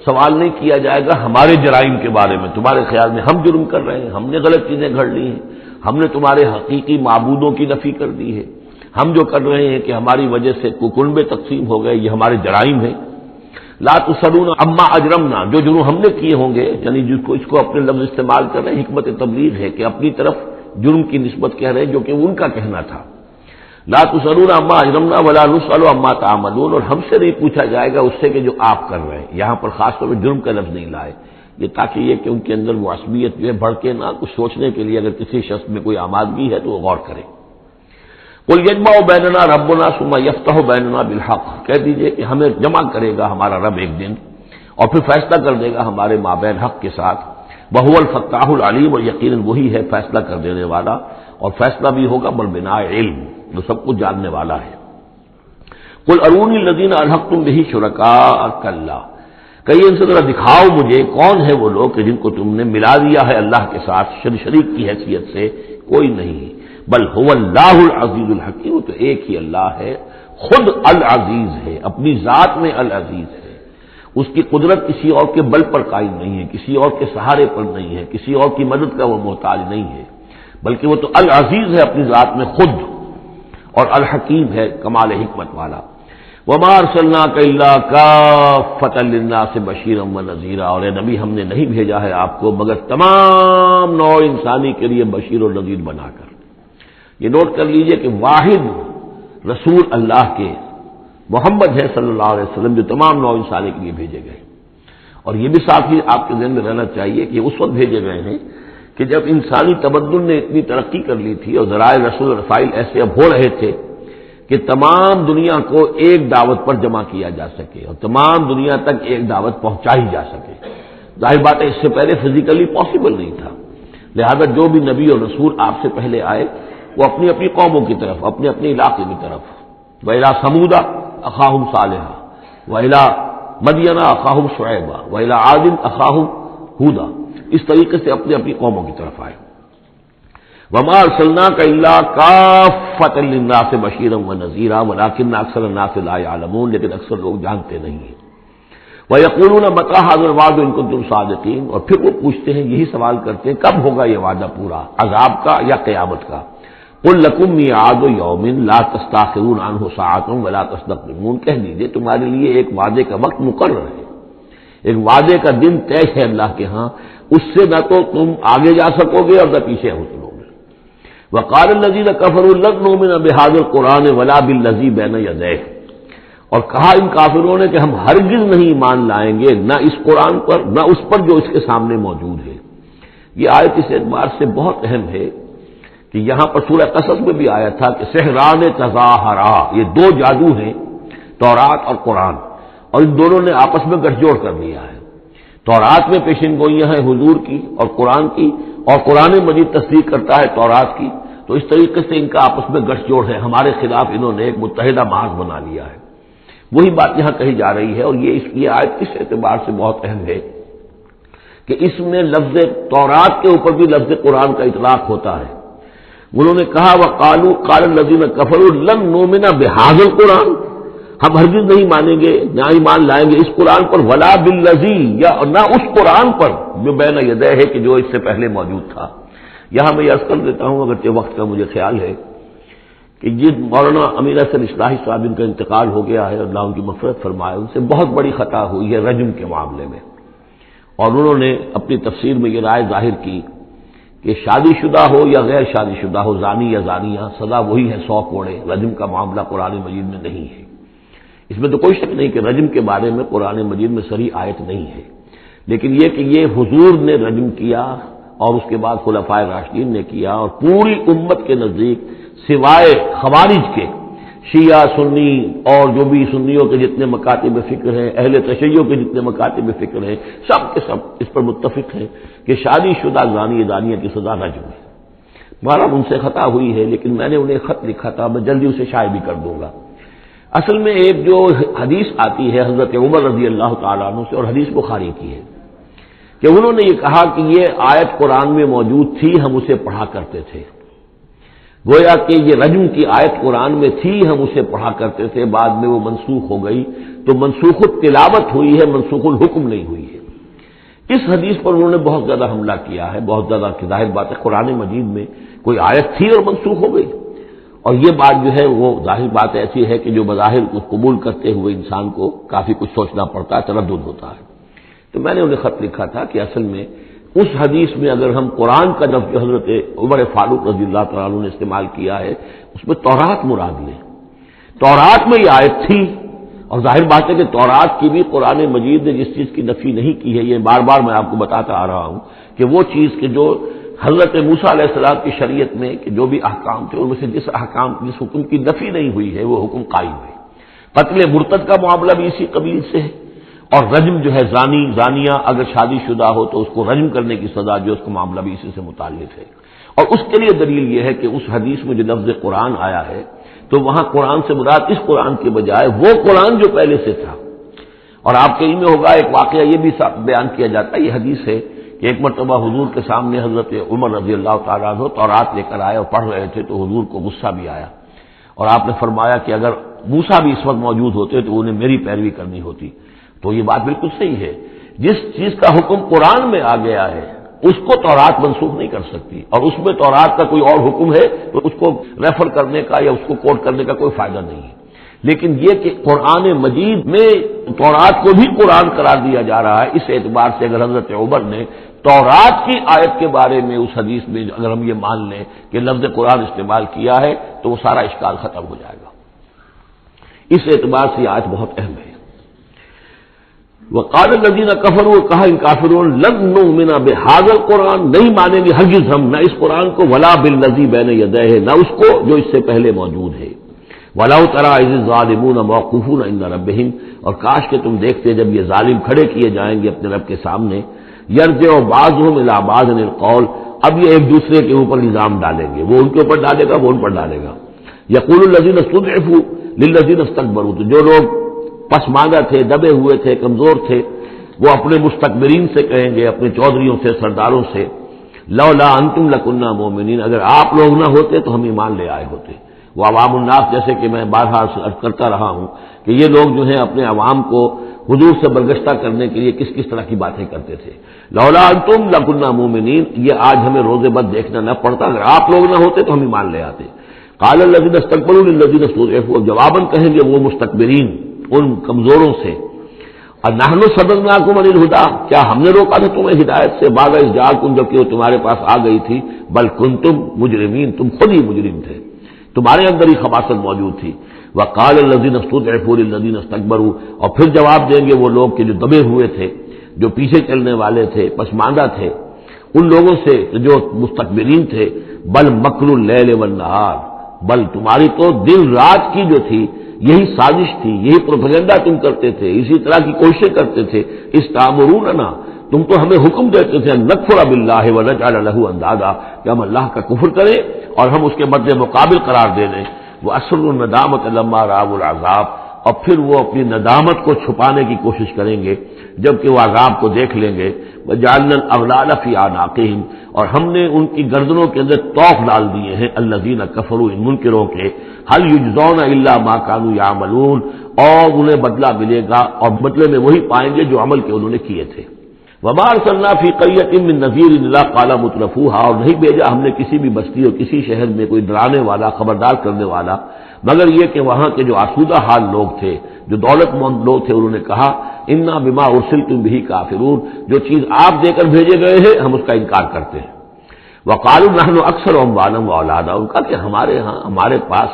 سوال نہیں کیا جائے گا ہمارے جرائم کے بارے میں، تمہارے خیال میں ہم جرم کر رہے ہیں، ہم نے غلط چیزیں گھڑ لی ہیں، ہم نے تمہارے حقیقی معبودوں کی نفی کر دی ہے، ہم جو کر رہے ہیں کہ ہماری وجہ سے کنبے تقسیم ہو گئے، یہ ہمارے جرائم ہیں۔ لا تسألون عما اجرمنا، جو جرم ہم نے کیے ہوں گے، یعنی جس کو اس کو اپنے لفظ استعمال کر رہے ہیں، حکمت تبلیغ ہے کہ اپنی طرف جرم کی نسبت کہہ رہے ہیں جو کہ ان کا کہنا تھا۔ لا تسألون عما اجرمنا ولا نسأل عما تعملون، اور ہم سے نہیں پوچھا جائے گا اس سے کہ جو آپ کر رہے ہیں، یہاں پر خاص طور پہ جرم کا لفظ نہیں لائے، یہ تاکہ یہ کہ ان کے اندر وہ عصبیت جو ہے بھڑکے نہ، کچھ سوچنے کے لیے اگر کسی شخص میں کوئی آمادگی ہے تو وہ غور کرے۔ قل یجمع بیننا ربنا ثم یفتح بیننا بالحق، کہہ دیجئے کہ ہمیں جمع کرے گا ہمارا رب ایک دن اور پھر فیصلہ کر دے گا ہمارے مابین حق کے ساتھ۔ وہو الفتاح العلیم، اور یقیناً وہی ہے فیصلہ کر دینے والا، اور فیصلہ بھی ہوگا بالبناء علم، جو سب کچھ جاننے والا ہے۔ قل ارونی الذین الحقتم بہ شرکاء کلا، کہیے ان سے ذرا دکھاؤ مجھے کون ہے وہ لوگ کہ جن کو تم نے ملا دیا ہے اللہ کے ساتھ شریک کی حیثیت سے، کوئی نہیں، بل هو اللہ العزیز الحکیم، تو ایک ہی اللہ ہے، خود العزیز ہے، اپنی ذات میں العزیز ہے، اس کی قدرت کسی اور کے بل پر قائم نہیں ہے، کسی اور کے سہارے پر نہیں ہے، کسی اور کی مدد کا وہ محتاج نہیں ہے، بلکہ وہ تو العزیز ہے اپنی ذات میں خود، اور الحکیم ہے کمال حکمت والا۔ وما ارسلناک الا کافۃ للناس بشیرا ونذیرا، اور اے نبی ہم نے نہیں بھیجا ہے آپ کو مگر تمام نوع انسانی کے لیے بشیر و نذیر بنا کر۔ یہ نوٹ کر لیجئے کہ واحد رسول اللہ کے محمد ہے صلی اللہ علیہ وسلم، جو تمام نوع انسانی کے لیے بھیجے گئے، اور یہ بھی ساتھ ہی آپ کے ذہن میں رہنا چاہیے کہ اس وقت بھیجے گئے ہیں کہ جب انسانی تمدن نے اتنی ترقی کر لی تھی اور ذرائع رسول رسائل ایسے اب ہو رہے تھے کہ تمام دنیا کو ایک دعوت پر جمع کیا جا سکے اور تمام دنیا تک ایک دعوت پہنچائی جا سکے۔ ظاہر بات ہے اس سے پہلے فزیکلی پاسبل نہیں تھا، لہذا جو بھی نبی اور رسول آپ سے پہلے آئے وہ اپنی اپنی قوموں کی طرف، اپنے اپنے علاقے کی طرف، وَإِلَىٰ ثَمُودَ أَخَاهُمْ صَالِحًا وَإِلَىٰ مَدْيَنَ أَخَاهُمْ شُعَيْبًا وَإِلَىٰ عَادٍ أَخَاهُمْ هُودًا، اس طریقے سے اپنی اپنی قوموں کی طرف آئے۔ وَمَا أَرْسَلْنَاكَ إِلَّا كَافَّةً لِلنَّاسِ بَشِيرًا وَنَذِيرًا وَلَٰكِنَّ أَكْثَرَ النَّاسِ لَا يَعْلَمُونَ، لیکن اکثر لوگ جانتے نہیں ہیں۔ وَيَقُولُونَ مَتَىٰ هَٰذَا الْوَعْدُ إِن كُنتُمْ صَادِقِينَ، اور پھر وہ پوچھتے ہیں، یہی سوال کرتے ہیں کب ہوگا یہ وعدہ پورا، عذاب کا یا قیامت کا۔ قُل لَّكُم مِّيعَادُ يَوْمٍ لَّا تَسْتَأْخِرُونَ عَنْهُ سَاعَةً وَلَا تَسْتَقْدِمُونَ، کہہ دیجیے تمہارے لیے ایک وعدے کا وقت مقرر ہے، ایک وعدے کا دن طے ہے اللہ کے ہاں، اس سے نہ تو تم آگے جا سکو گے اور نہ پیچھے ہو سکو گے۔ وقال الذين كفروا لن نؤمن بهذا القرآن ولا بالذي بين يديه، اور کہا ان کافروں نے کہ ہم ہرگز نہیں ایمان لائیں گے نہ اس قرآن پر نہ اس پر جو اس کے سامنے موجود ہے۔ یہ آیت اس اعتبار سے بہت اہم ہے کہ یہاں پر سورہ قصص میں بھی آیا تھا کہ سحران تظاہرا، یہ دو جادو ہیں، تورات اور قرآن، اور ان دونوں نے آپس میں گٹھ جوڑ کر لیا ہے۔ تورات میں پیشین گوئیاں ہیں حضور کی اور قرآن کی، اور قرآن مجید تصدیق کرتا ہے تورات کی، تو اس طریقے سے ان کا آپس میں گٹھ جوڑ ہے، ہمارے خلاف انہوں نے ایک متحدہ محاذ بنا لیا ہے۔ وہی بات یہاں کہی جا رہی ہے، اور یہ آیت اس اعتبار سے بہت اہم ہے کہ اس میں لفظ تورات کے اوپر بھی لفظ قرآن کا اطلاق ہوتا ہے۔ انہوں نے کہا وقالوا قال الذين كفروا لن نؤمن بهذا القرآن، ہم ہرگز نہیں مانیں گے، نہ ایمان لائیں گے اس قرآن پر، ولا بالذی، یا نہ اس قرآن پر جو بین یدیہ ہے کہ جو اس سے پہلے موجود تھا۔ یہاں میں یہ عرض کر دیتا ہوں، اگرچہ وقت کا مجھے خیال ہے کہ جس مولانا امیر حسن اصلاحی صاحب ان کا انتقال ہو گیا ہے، اللہ ان کی مغفرت فرمائے، ان سے بہت بڑی خطا ہوئی ہے رجم کے معاملے میں، اور انہوں نے اپنی تفسیر میں یہ رائے ظاہر کی کہ شادی شدہ ہو یا غیر شادی شدہ ہو، زانی یا زانیہ، سزا وہی ہے 100 کوڑے۔ رجم کا معاملہ قرآن مجید میں نہیں ہے، اس میں تو کوئی شک نہیں کہ رجم کے بارے میں قرآن مجید میں صریح آیت نہیں ہے، لیکن یہ کہ یہ حضور نے رجم کیا اور اس کے بعد خلفائے راشدین نے کیا، اور پوری امت کے نزدیک سوائے خوارج کے، شیعہ سنی اور جو بھی سنیوں کے جتنے مکاتب فکر ہیں، اہل تشیع کے جتنے مکاتب فکر ہیں، سب کے سب اس پر متفق ہیں کہ شادی شدہ زانی دانیہ کی سزا رجم ہے۔ مہارا ان سے خطا ہوئی ہے، لیکن میں نے انہیں خط لکھا تھا، میں جلدی اسے شائع بھی کر دوں گا۔ اصل میں ایک جو حدیث آتی ہے حضرت عمر رضی اللہ تعالیٰ عنہ سے، اور حدیث بخاری کی ہے، کہ انہوں نے یہ کہا کہ یہ آیت قرآن میں موجود تھی، ہم اسے پڑھا کرتے تھے۔ گویا کہ یہ رجم کی آیت قرآن میں تھی، ہم اسے پڑھا کرتے تھے، بعد میں وہ منسوخ ہو گئی، تو منسوخ التلاوت ہوئی ہے، منسوخ الحکم نہیں ہوئی ہے۔ اس حدیث پر انہوں نے بہت زیادہ حملہ کیا ہے، بہت زیادہ، کہ ظاہر بات ہے قرآن مجید میں کوئی آیت تھی اور منسوخ ہو گئی، اور یہ بات جو ہے وہ ظاہر بات ایسی ہے کہ جو بظاہر اس قبول کرتے ہوئے انسان کو کافی کچھ سوچنا پڑتا ہے، تردد ہوتا ہے۔ تو میں نے انہیں خط لکھا تھا کہ اصل میں اس حدیث میں اگر ہم قرآن کا لفظ جو حضرت عمر فاروق رضی اللہ تعالیٰ عنہ نے استعمال کیا ہے، اس میں تورات مراد لیں، تورات میں یہ آیت تھی، اور ظاہر بات ہے کہ تورات کی بھی قرآن مجید نے جس چیز کی نفی نہیں کی ہے، یہ بار بار میں آپ کو بتاتا آ رہا ہوں کہ وہ چیز کہ جو حضرت موسیٰ علیہ السلام کی شریعت میں کہ جو بھی احکام تھے ان میں سے جس حکم کی نفی نہیں ہوئی ہے وہ حکم قائم ہے۔ قتل مرتد کا معاملہ بھی اسی قبیل سے ہے، اور رجم جو ہے زانی زانیہ اگر شادی شدہ ہو تو اس کو رجم کرنے کی سزا جو اس کا معاملہ بھی اسی سے متعلق ہے۔ اور اس کے لیے دلیل یہ ہے کہ اس حدیث میں جو لفظ قرآن آیا ہے تو وہاں قرآن سے مراد اس قرآن کے بجائے وہ قرآن جو پہلے سے تھا۔ اور آپ کے علم میں ہوگا ایک واقعہ یہ بھی بیان کیا جاتا ہے، یہ حدیث ہے کہ ایک مرتبہ حضور کے سامنے حضرت عمر رضی اللہ تعالیٰ عنہ تورات لے کر آئے اور پڑھ رہے تھے، تو حضور کو غصہ بھی آیا، اور آپ نے فرمایا کہ اگر موسیٰ بھی اس وقت موجود ہوتے تو انہیں میری پیروی کرنی ہوتی۔ تو یہ بات بالکل صحیح ہے، جس چیز کا حکم قرآن میں آ گیا ہے اس کو تورات منسوخ نہیں کر سکتی، اور اس میں تورات کا کوئی اور حکم ہے تو اس کو ریفر کرنے کا یا اس کو کوٹ کرنے کا کوئی فائدہ نہیں ہے۔ لیکن یہ کہ قرآن مجید میں تورات کو بھی قرآن قرار دیا جا رہا ہے، اس اعتبار سے اگر حضرت عمر نے تورات کی آیت کے بارے میں اس حدیث میں اگر ہم یہ مان لیں کہ لفظ قرآن استعمال کیا ہے تو وہ سارا اشکال ختم ہو جائے گا۔ اس اعتبار سے یہ آیت بہت اہم ہے۔ وقال الذين كفروا، کہا ان کافروں نے، لن نؤمن بهذا القرآن، نہیں مانیں گے ہرگز ہم نہ اس قرآن کو، ولا بالذی بین یدیہ، نہ اس کو جو اس سے پہلے موجود ہے۔ ولو تری اذ الظالمون موقوفون عند ربهم، اور کاش کہ تم دیکھتے جب یہ ظالم کھڑے کیے جائیں گے اپنے رب کے سامنے، یرجع بعضهم الى بعض القول، اب یہ ایک دوسرے کے اوپر الزام ڈالیں گے، وہ ان کے اوپر ڈالے گا، وہ ان پر ڈالے گا۔ یقول الذین استضعفوا للذین استكبروا، تو جو لوگ پسماندہ تھے، دبے ہوئے تھے، کمزور تھے، وہ اپنے مستکبرین سے کہیں گے، اپنے چودھریوں سے، سرداروں سے، لولا انتم لکنا مومنین، اگر آپ لوگ نہ ہوتے تو ہم ایمان لے آئے ہوتے۔ وہ عوام الناس، جیسے کہ میں بارہا عرض کرتا رہا ہوں کہ یہ لوگ جو ہیں اپنے عوام کو حضور سے برگشتہ کرنے کے لیے کس کس طرح کی باتیں کرتے تھے۔ لولا انتم لکنا مومنین، یہ آج ہمیں روز بد دیکھنا نہ پڑتا، اگر آپ لوگ نہ ہوتے تو ہم ایمان لے آتے۔ قال الذین استكبروا للذین استضعفوا، جواباً کہیں گے وہ مستکبرین ان کمزوروں سے، اور نحن صددناکم عن الہدی، کیا ہم نے روکا تھا تمہیں ہدایت سے، بعد اذ جاءکم، جبکہ وہ تمہارے پاس آ گئی تھی، بل کنتم مجرمین، تم خود ہی مجرم تھے، تمہارے اندر ہی خباثت موجود تھی۔ وقال الذین استضعفوا للذین استكبروا، اور پھر جواب دیں گے وہ لوگ کہ جو دبے ہوئے تھے، جو پیچھے چلنے والے تھے، پسماندہ تھے، ان لوگوں سے جو مستکبرین تھے، بل مکر اللیل والنہار، بل تمہاری تو دن رات کی جو تھی یہی سازش تھی، یہی پروپیگنڈا تم کرتے تھے، اسی طرح کی کوششیں کرتے تھے، استامروننا، تم تو ہمیں حکم دیتے تھے نکفر باللہ ونجعل لہ اندادا، کہ ہم اللہ کا کفر کریں اور ہم اس کے بدلے مقابل قرار دے دیں. وہ اسر الندامت لما رأوا العذاب، اور پھر وہ اپنی ندامت کو چھپانے کی کوشش کریں گے جبکہ وہ عذاب کو دیکھ لیں گے. وجعلنا الاغلال فی اعناقہم، اور ہم نے ان کی گردنوں کے اندر طوق ڈال دیے ہیں الذین کفروا، ان منکروں کے. هل یجزون الا ما كانوا يعملون، اور انہیں بدلہ ملے گا اور بدلے میں وہی پائیں گے جو عمل کے انہوں نے کیے تھے. وما ارسلنا فی قریۃ من نذیر الا قال مترفوها، اور نہیں بھیجا ہم نے کسی بھی بستی اور کسی شہر میں کوئی ڈرانے والا، خبردار کرنے والا، مگر یہ کہ وہاں کے جو آسودہ حال لوگ تھے، جو دولت مند لوگ تھے، انہوں نے کہا انا بما ارسلتم به کافرون، جو چیز آپ دے کر بھیجے گئے ہیں ہم اس کا انکار کرتے ہیں. وقالوا نحن اکثر اموالا واولادا، ان کا کہ ہمارے ہاں ہمارے پاس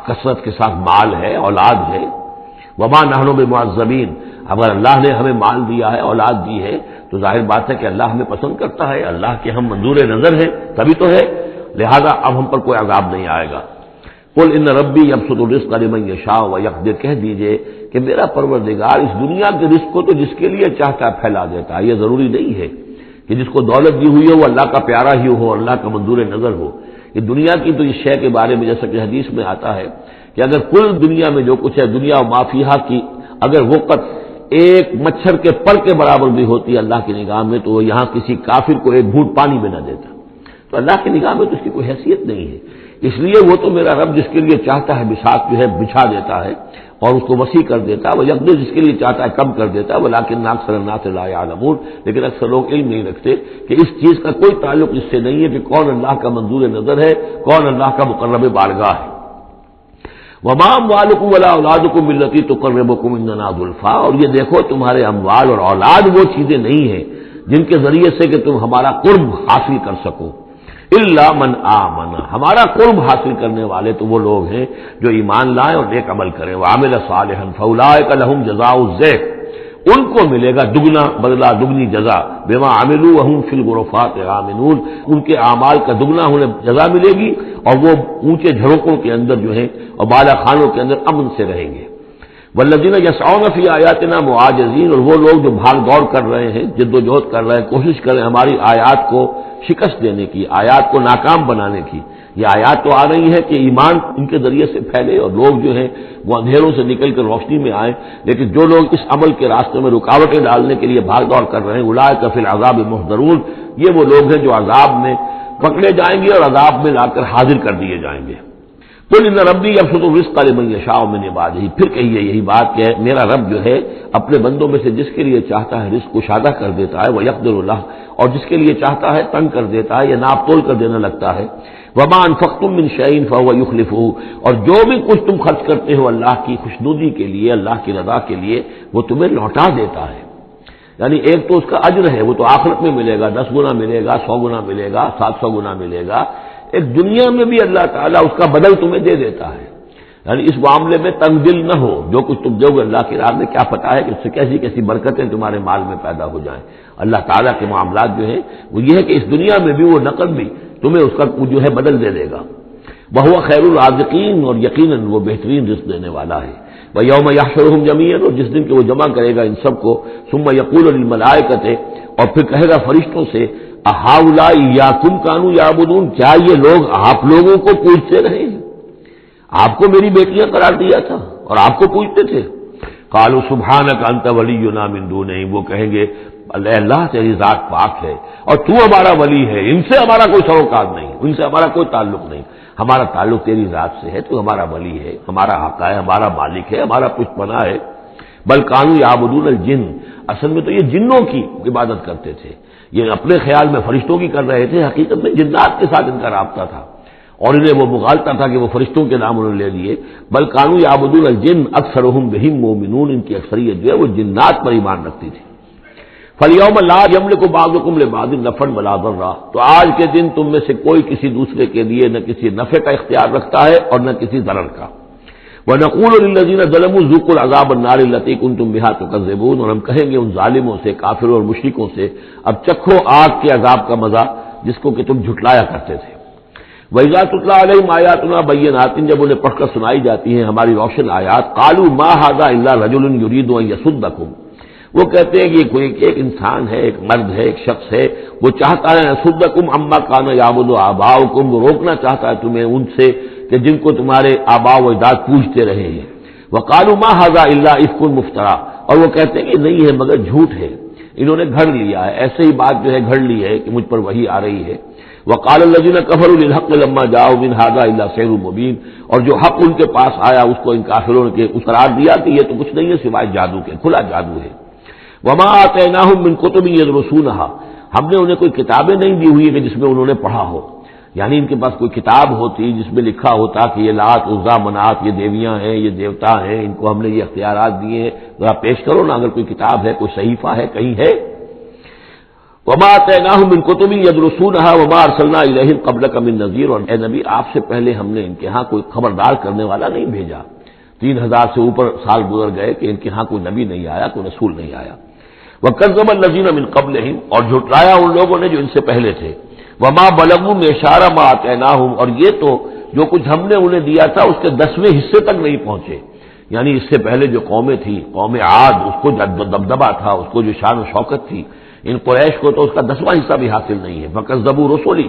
کثرت کے ساتھ مال ہے، اولاد ہے. وما نحن بمعذبین، اگر اللہ نے ہمیں مال دیا ہے، اولاد دی ہے، تو ظاہر بات ہے کہ اللہ ہمیں پسند کرتا ہے، اللہ کے ہم منظور نظر ہیں تبھی تو ہے، لہذا اب ہم پر کوئی عذاب نہیں آئے گا. قل ان ربی یبسط الرزق لمن یشاء ویقدر، کہہ دیجئے کہ میرا پروردگار اس دنیا کے رزق کو تو جس کے لیے چاہتا ہے پھیلا دیتا ہے. یہ ضروری نہیں ہے کہ جس کو دولت دی ہوئی ہو وہ اللہ کا پیارا ہی ہو، اللہ کا منظور نظر ہو. یہ دنیا کی تو اس شے کے بارے میں جیسا کہ حدیث میں آتا ہے کہ اگر کل دنیا میں جو کچھ ہے، دنیا و ما فیہا کی اگر وقت ایک مچھر کے پر کے برابر بھی ہوتی ہے اللہ کی نگاہ میں، تو وہ یہاں کسی کافر کو ایک گھونٹ پانی میں نہ دیتا. تو اللہ کی نگاہ میں تو اس کی کوئی حیثیت نہیں ہے. اس لیے وہ تو میرا رب جس کے لیے چاہتا ہے بساط جو ہے بچھا دیتا ہے اور اس کو وسیع کر دیتا ہے، وہ یقدر جس کے لیے چاہتا ہے کم کر دیتا ہے. ولکن اکثر الناس لا یعلمون، لیکن اکثر لوگ علم نہیں رکھتے کہ اس چیز کا کوئی تعلق اس سے نہیں ہے کہ کون اللہ کا منظور نظر ہے، کون اللہ کا مقرب بارگاہ ہے. وما اموالکم ولا اولادکم بالتی تقربکم عندنا زلفیٰ، اور یہ دیکھو تمہارے اموال اور اولاد وہ چیزیں نہیں ہیں جن کے ذریعے سے کہ تم ہمارا قرب حاصل کر سکو. الا من آمن، ہمارا قرب حاصل کرنے والے تو وہ لوگ ہیں جو ایمان لائیں اور نیک عمل کریں. وعمل صالحا فاولئک لهم جزاء الضعف، ان کو ملے گا دگنا بدلہ، دگنی جزا. بما عملوا وهم فی الغرفات آمنون، ان کے اعمال کا دگنا انہیں جزا ملے گی اور وہ اونچے جھروکوں کے اندر جو ہیں اور بالا خانوں کے اندر امن سے رہیں گے. والذین یسعون فی آیاتنا معاجزین، اور وہ لوگ جو بھاگ دوڑ کر رہے ہیں، جد و جہد کر رہے ہیں، کوشش کر رہے ہیں ہماری آیات کو شکست دینے کی، آیات کو ناکام بنانے کی. یہ آیات تو آ رہی ہے کہ ایمان ان کے ذریعے سے پھیلے اور لوگ جو ہیں وہ اندھیروں سے نکل کر روشنی میں آئیں، لیکن جو لوگ اس عمل کے راستے میں رکاوٹیں ڈالنے کے لیے بھاگ دوڑ کر رہے ہیں، اولئک فی العذاب محضرون، یہ وہ لوگ ہیں جو عذاب میں پکڑے جائیں گے اور عذاب میں لا کر حاضر کر دیے جائیں گے. قل ان ربی یبسط الرزق لمن یشاء من عبادہ، پھر کہیے یہی بات کہ میرا رب جو ہے اپنے بندوں میں سے جس کے لیے چاہتا ہے رزق کشادہ کر دیتا ہے، ویقدر له، اور جس کے لیے چاہتا ہے تنگ کر دیتا ہے یا ناپ تول کر دینے لگتا ہے. وما انفقتم من شیء فهو یخلفه، اور جو بھی کچھ تم خرچ کرتے ہو اللہ کی خوشنودی کے لیے، اللہ کی رضا کے لیے، وہ تمہیں لوٹا دیتا ہے. یعنی ایک تو اس کا اجر ہے، وہ تو آخرت میں ملے گا، 10 گنا ملے گا، 100 گنا ملے گا، 700 گنا ملے گا. ایک دنیا میں بھی اللہ تعالیٰ اس کا بدل تمہیں دے دیتا ہے. یعنی اس معاملے میں تنگ دل نہ ہو، جو کچھ تم دو گے اللہ کی راہ میں کیا پتہ ہے کہ اس سے کیسی کیسی برکتیں تمہارے مال میں پیدا ہو جائیں. اللہ تعالیٰ کے معاملات جو ہیں وہ یہ ہے کہ اس دنیا میں بھی وہ نقد بھی تمہیں اس کا جو ہے بدل دے گا. وہو خیر الرازقین، اور یقیناً وہ بہترین رزق دینے والا ہے. ویوم یحشرہم جمیعا، اور جس دن کہ وہ جمع کرے گا ان سب کو. ثم یقول للملائکۃ، اور پھر کہے گا فرشتوں سے، اہؤلاء ایاکم کانوا یعبدون، کیا یہ لوگ آپ لوگوں کو پوجتے رہے ہیں؟ آپ کو میری بیٹیاں قرار دیا تھا اور آپ کو پوجتے تھے. قالوا سبحانک انت ولینا من دونہم، وہ کہیں گے اللہ تیری ذات پاک ہے اور تو ہمارا ولی ہے، ان سے ہمارا کوئی سروکار نہیں، ان سے ہمارا کوئی تعلق نہیں، ہمارا تعلق تیری ذات سے ہے، تو ہمارا ولی ہے، ہمارا آقا ہے، ہمارا مالک ہے، ہمارا پشت پناہ ہے. بل کانوا یعبدون الجن، اصل میں تو یہ جنوں کی عبادت کرتے تھے. یہ اپنے خیال میں فرشتوں کی کر رہے تھے، حقیقت میں جنات کے ساتھ ان کا رابطہ تھا اور انہیں وہ مغالطہ تھا کہ وہ فرشتوں کے نام انہوں نے لے لیے. بل کانوا یعبدون الجن اکثرهم بهم مؤمنون، ان کی اکثریت جو ہے وہ جنات پر ایمان رکھتی تھی. فَالْيَوْمَ لَا يَمْلِكُ بَعْضُكُمْ لِبَعْضٍ نَفْعًا وَلَا ضَرًّا، تو آج کے دن تم میں سے کوئی کسی دوسرے کے لیے نہ کسی نفع کا اختیار رکھتا ہے اور نہ کسی ضرر کا. وَنَقُولُ لِلَّذِينَ ظَلَمُوا ذُوقُوا الْعَذَابَ النَّارِ الَّتِي كُنتُمْ بِهَا تُكَذِّبُونَ، اور ہم کہیں گے ان ظالموں سے، کافروں اور مشرکوں سے، اب چکھو آگ کے عذاب کا مزہ جس کو کہ تم جھٹلایا کرتے تھے. وَإِذَا تُتْلَىٰ عَلَيْهِمْ آيَاتُنَا بَيِّنَاتٍ، جب انہیں پڑھ کر سنائی جاتی ہیں ہماری روشن آیات، قَالُوا مَا هَٰذَا إِلَّا رَجُلٌ يُرِيدُ أَن يَصُدَّكُمْ، وہ کہتے ہیں کہ کوئی ایک انسان ہے، ایک مرد ہے، ایک شخص ہے، وہ چاہتا ہے یصدکم عما کان یعبد آباؤکم، وہ روکنا چاہتا ہے تمہیں ان سے کہ جن کو تمہارے آباء و اجداد پوجتے رہے ہیں۔ وقالوا ما ھذا الا افک مفترا، اور وہ کہتے ہیں کہ نہیں ہے مگر جھوٹ ہے، انہوں نے گھڑ لیا ہے، ایسے ہی بات جو ہے گھڑ لی ہے کہ مجھ پر وحی آ رہی ہے۔ وقال الذين كفروا للحق لما جاءوا من هذا الا سحر مبين، اور جو حق ان کے پاس آیا اس کو ان کافروں نے قرار دیا کہ یہ تو کچھ نہیں ہے سوائے جادو کے، کھلا جادو ہے۔ وما آتیناہم من کتب یدرسونھا، ہم نے انہیں کوئی کتابیں نہیں دی ہوئی کہ جس میں انہوں نے پڑھا ہو، یعنی ان کے پاس کوئی کتاب ہوتی جس میں لکھا ہوتا کہ یہ لات عزا منات یہ دیویاں ہیں، یہ دیوتا ہیں، ان کو ہم نے یہ اختیارات دیے ہیں، ذرا پیش کرو نا اگر کوئی کتاب ہے، کوئی صحیفہ ہے، کہیں ہے۔ وما آتیناہم من کتب یدرسونھا وما ارسلنا الیہم قبلک من نذیر، اور اے نبی آپ سے پہلے ہم نے ان کے ہاں کوئی خبردار کرنے والا نہیں بھیجا، 3000 سے اوپر سال گزر گئے کہ ان کے ہاں کوئی نبی نہیں آیا، کوئی رسول نہیں آیا۔ وَكَذَّبَ الَّذِينَ مِن قَبْلِهِمْ، اور جھٹلایا ان لوگوں نے جو ان سے پہلے تھے۔ وَمَا بَلَغُوا مِعْشَارَ مَا آتَيْنَاهُمْ، اور یہ تو جو کچھ ہم نے انہیں دیا تھا اس کے 10ویں حصے تک نہیں پہنچے، یعنی اس سے پہلے جو قومیں تھیں، قوم عاد، اس کو دبدبہ تھا، اس کو جو شان و شوکت تھی، ان قریش کو تو اس کا 10واں حصہ بھی حاصل نہیں ہے۔ فَكَذَّبُوا رُسُلِي،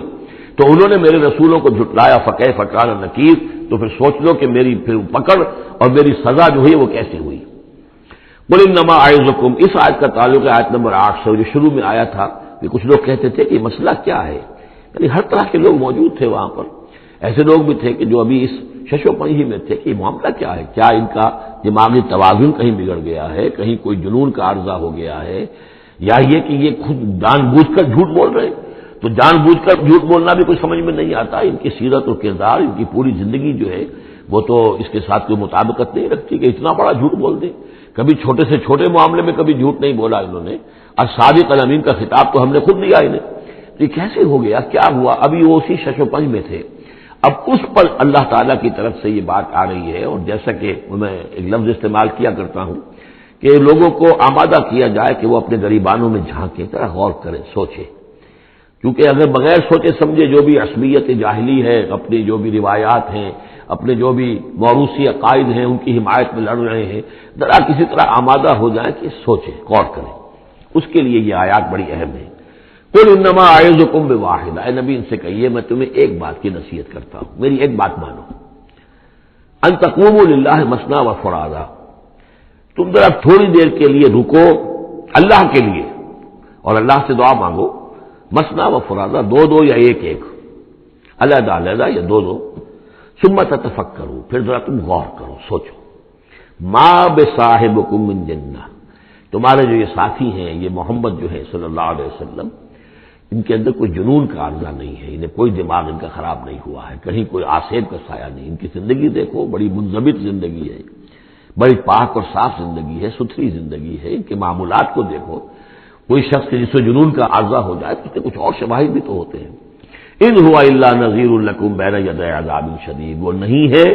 تو انہوں نے میرے رسولوں کو جھٹلایا، فَكَيْفَ كَانَ نَكِيرِ، تو پھر سوچ لو کہ میری پھر پکڑ اور میری سزا جو ہوئی وہ کیسے ہوئی۔ قل انما اعظکم، اس آیت کا تعلق ہے آیت نمبر 8 سے، جو شروع میں آیا تھا کہ کچھ لوگ کہتے تھے کہ مسئلہ کیا ہے، یعنی ہر طرح کے لوگ موجود تھے وہاں پر، ایسے لوگ بھی تھے کہ جو ابھی اس شش و پنجی میں تھے کہ معاملہ کیا ہے، کیا ان کا دماغی توازن کہیں بگڑ گیا ہے، کہیں کوئی جنون کا عارضہ ہو گیا ہے، یا یہ کہ یہ خود جان بوجھ کر جھوٹ بول رہے ہیں۔ تو جان بوجھ کر جھوٹ بولنا بھی کچھ سمجھ میں نہیں آتا، ان کی سیرت اور کردار، ان کی پوری زندگی جو ہے وہ تو اس کے ساتھ کوئی مطابقت نہیں رکھتی کہ اتنا بڑا جھوٹ بول دیں۔ کبھی چھوٹے سے چھوٹے معاملے میں کبھی جھوٹ نہیں بولا انہوں نے، اور صادق الامین کا خطاب تو ہم نے خود دیا انہیں۔ یہ کیسے ہو گیا، کیا ہوا؟ ابھی وہ اسی شش و پنج میں تھے، اب اس پر اللہ تعالیٰ کی طرف سے یہ بات آ رہی ہے، اور جیسا کہ میں ایک لفظ استعمال کیا کرتا ہوں کہ لوگوں کو آمادہ کیا جائے کہ وہ اپنے گریبانوں میں جھانکیں، ذرا غور کریں، سوچیں، کیونکہ اگر بغیر سوچے سمجھے جو بھی عصبیت جاہلی ہے، اپنی جو بھی روایات ہیں، اپنے جو بھی موروثی عقائد ہیں ان کی حمایت میں لڑ رہے ہیں، ذرا کسی طرح آمادہ ہو جائیں کہ سوچیں، غور کریں، اس کے لیے یہ آیات بڑی اہم ہے۔ قل انما اعظکم بواحدہ، اے نبی ان سے کہیے میں تمہیں ایک بات کی نصیحت کرتا ہوں، میری ایک بات مانو، ان تقوموا للہ مثنی و فرادا، تم ذرا تھوڑی دیر کے لیے رکو اللہ کے لیے اور اللہ سے دعا مانگو، مثنی و فرادا، دو دو یا ایک ایک، علیحدہ علیحدہ یا دو دو، ثم تتفکروا، پھر ذرا تم غور کرو، سوچو، ما بصاحبکم من جنہ، تمہارے جو یہ ساتھی ہیں، یہ محمد جو ہے صلی اللہ علیہ وسلم، ان کے اندر کوئی جنون کا عارضہ نہیں ہے، انہیں کوئی دماغ ان کا خراب نہیں ہوا ہے، کہیں کوئی آسیب کا سایہ نہیں، ان کی زندگی دیکھو بڑی منضبط زندگی ہے، بڑی پاک اور صاف زندگی ہے، ستھری زندگی ہے، ان کے معمولات کو دیکھو، کوئی شخص جس سے جنون کا عارضہ ہو جائے تو اس کے کچھ اور شواہد بھی تو ہوتے ہیں۔ ان ہوا الا نذیر لکم بین یدی عذاب شدید، وہ نہیں ہے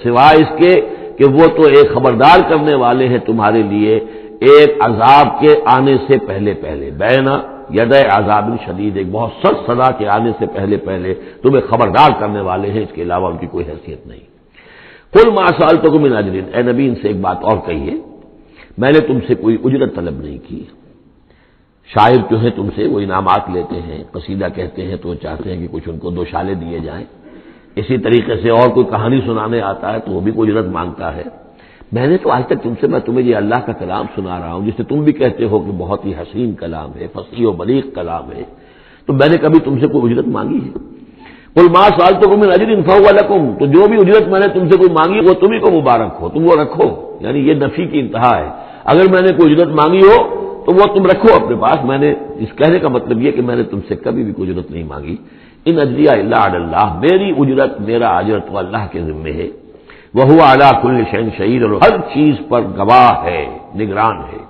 سوائے اس کے کہ وہ تو ایک خبردار کرنے والے ہیں تمہارے لیے ایک عذاب کے آنے سے پہلے پہلے، بین یدی عذاب شدید، ایک بہت سخت سزا کے آنے سے پہلے پہلے تمہیں خبردار کرنے والے ہیں، اس کے علاوہ ان کی کوئی حیثیت نہیں۔ قل ما سألتکم من اجر، اے نبی ان سے ایک بات اور کہیے، میں نے تم سے کوئی اجرت طلب نہیں کی۔ شاعر جو ہے تم سے وہ انعامات لیتے ہیں، قصیدہ کہتے ہیں تو وہ چاہتے ہیں کہ کچھ ان کو 2 شالے دیے جائیں، اسی طریقے سے اور کوئی کہانی سنانے آتا ہے تو وہ بھی کوئی اجرت مانگتا ہے۔ میں نے تو آج تک میں تمہیں یہ اللہ کا کلام سنا رہا ہوں جسے تم بھی کہتے ہو کہ بہت ہی حسین کلام ہے، فصیح و بلیغ کلام ہے، تو میں نے کبھی تم سے کوئی اجرت مانگی ہے؟ قل ما سألتکم من اجر فهو لکم، تو جو بھی اجرت میں نے تم سے کوئی مانگی وہ تمہیں کو مبارک ہو، تم وہ رکھو، یعنی یہ نفی کی انتہا ہے، اگر میں نے کوئی اجرت مانگی ہو تو وہ تم رکھو اپنے پاس، میں نے اس کہنے کا مطلب یہ کہ میں نے تم سے کبھی بھی کوئی اجرت نہیں مانگی۔ ان اجریہ الا علی اللہ، میری اجرت، میرا اجر تو اللہ کے ذمے ہے، وہو علی کل شیء شہید، اور ہر چیز پر گواہ ہے، نگران ہے۔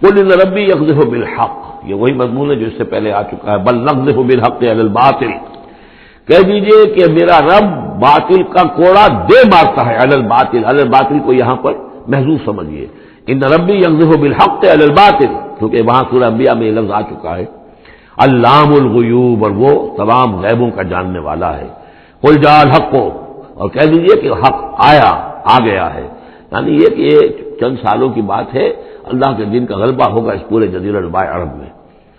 قل ان ربی یقذف بالحق، یہ وہی مضمون ہے جو اس سے پہلے آ چکا ہے، بل نقذف بالحق علی الباطل، کہہ دیجئے کہ میرا رب باطل کا کوڑا دے مارتا ہے، علی الباطل، علی الباطل کو یہاں پر محذوف سمجھیے، ان ربی یقذف بالحق علی الباطل، کیونکہ وہاں سورہ انبیاء میں یہ لفظ آ چکا ہے، علام الغیوب، اور وہ تمام غیبوں کا جاننے والا ہے۔ قل جاء الحق، اور کہہ دیجئے کہ حق آیا، آ گیا ہے، یعنی یہ کہ یہ چند سالوں کی بات ہے، اللہ کے دین کا غلبہ ہوگا اس پورے جزیرہ نما عرب میں۔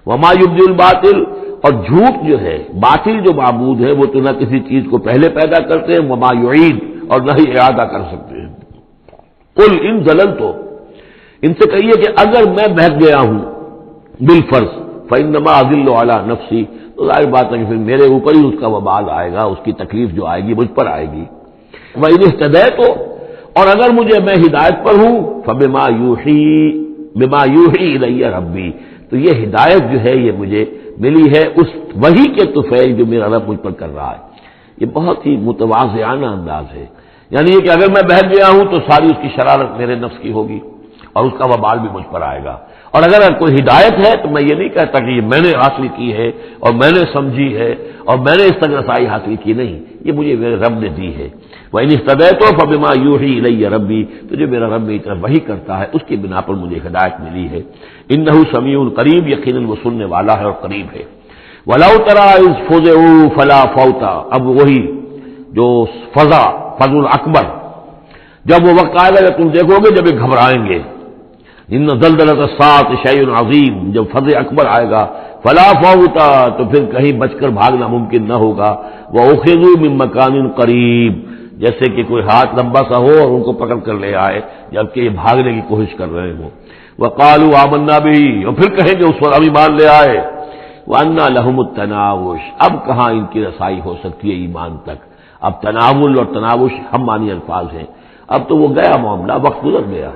وما یبدی الباطل، اور جھوٹ جو ہے، باطل جو معبود ہے وہ تو نہ کسی چیز کو پہلے پیدا کرتے ہیں، وما یعید، اور نہ ہی اعادہ کر سکتے ہیں۔ قل ان ضللت، ان سے کہیے کہ اگر میں بہک گیا ہوں بالفرض، فانما اضل علی نفسی، تو ظاہر بات ہے کہ پھر میرے اوپر ہی اس کا وبال آئے گا، اس کی تکلیف جو آئے گی مجھ پر آئے گی۔ وَإِنِ اهْتَدَيْتُ، اور اگر مجھے میں ہدایت پر ہوں، بما یوحی الی ربی، تو یہ ہدایت جو ہے یہ مجھے ملی ہے اس وحی کے طفیل جو میرا رب مجھ پر کر رہا ہے۔ یہ بہت ہی متواضعانہ انداز ہے، یعنی یہ کہ اگر میں بہک گیا ہوں تو ساری اس کی شرارت میرے نفس کی ہوگی اور اس کا وبال بھی مجھ پر آئے گا، اور اگر کوئی ہدایت ہے تو میں یہ نہیں کہتا کہ یہ میں نے حاصل کی ہے اور میں نے سمجھی ہے اور میں نے اس تک رسائی حاصل کی، نہیں، یہ مجھے میرے رب نے دی ہے۔ وَإِنِ اهْتَدَيْتُ فَبِمَا يُوحِي إِلَيَّ رَبِّي، تو جو میرا رب میری طرف وحی کرتا ہے اس کی بنا پر مجھے ہدایت ملی ہے۔ إِنَّهُ سَمِيعٌ قریب، یقیناً وہ سننے والا ہے اور قریب ہے۔ وَلَوْ تَرَىٰ إِذْ فُزِعُوا فَلَا فَوْتَ، اب وہی جو فضا، فضل الاکبر، جب وہ وقت آئے گا جب تم دیکھو گے جب یہ گھبرائیں گے، ان زلزلۃ الساعۃ شیء عظیم، جب فضل اکبر آئے گا، فلا فوت، تو پھر کہیں بچ کر بھاگنا ممکن نہ ہوگا، وأخذوا من مکان قریب، جیسے کہ کوئی ہاتھ لمبا سا ہو اور ان کو پکڑ کر لے آئے جبکہ یہ بھاگنے کی کوشش کر رہے ہوں۔ وقالوا آمنا به، اور پھر کہیں گے اس پر ہم ایمان لے آئے۔ وأنى لهم التناوش، اب کہاں ان کی رسائی ہو سکتی ہے ایمان تک؟ اب تناول اور تناوش ہم معنی الفاظ ہیں، اب تو وہ گیا معاملہ، وقت گزر گیا،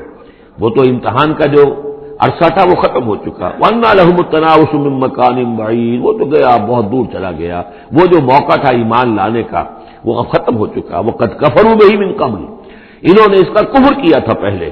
وہ تو امتحان کا جو عرصہ تھا وہ ختم ہو چکا۔ وَأَنَّىٰ لَهُمُ التَّنَاوُشُ مِن مَّكَانٍ بَعِيدٍ، وہ تو گیا، بہت دور چلا گیا، وہ جو موقع تھا ایمان لانے کا وہ اب ختم ہو چکا۔ وَقَدْ كَفَرُوا بِهِ مِن قَبْلُ، انہوں نے اس کا کفر کیا تھا پہلے۔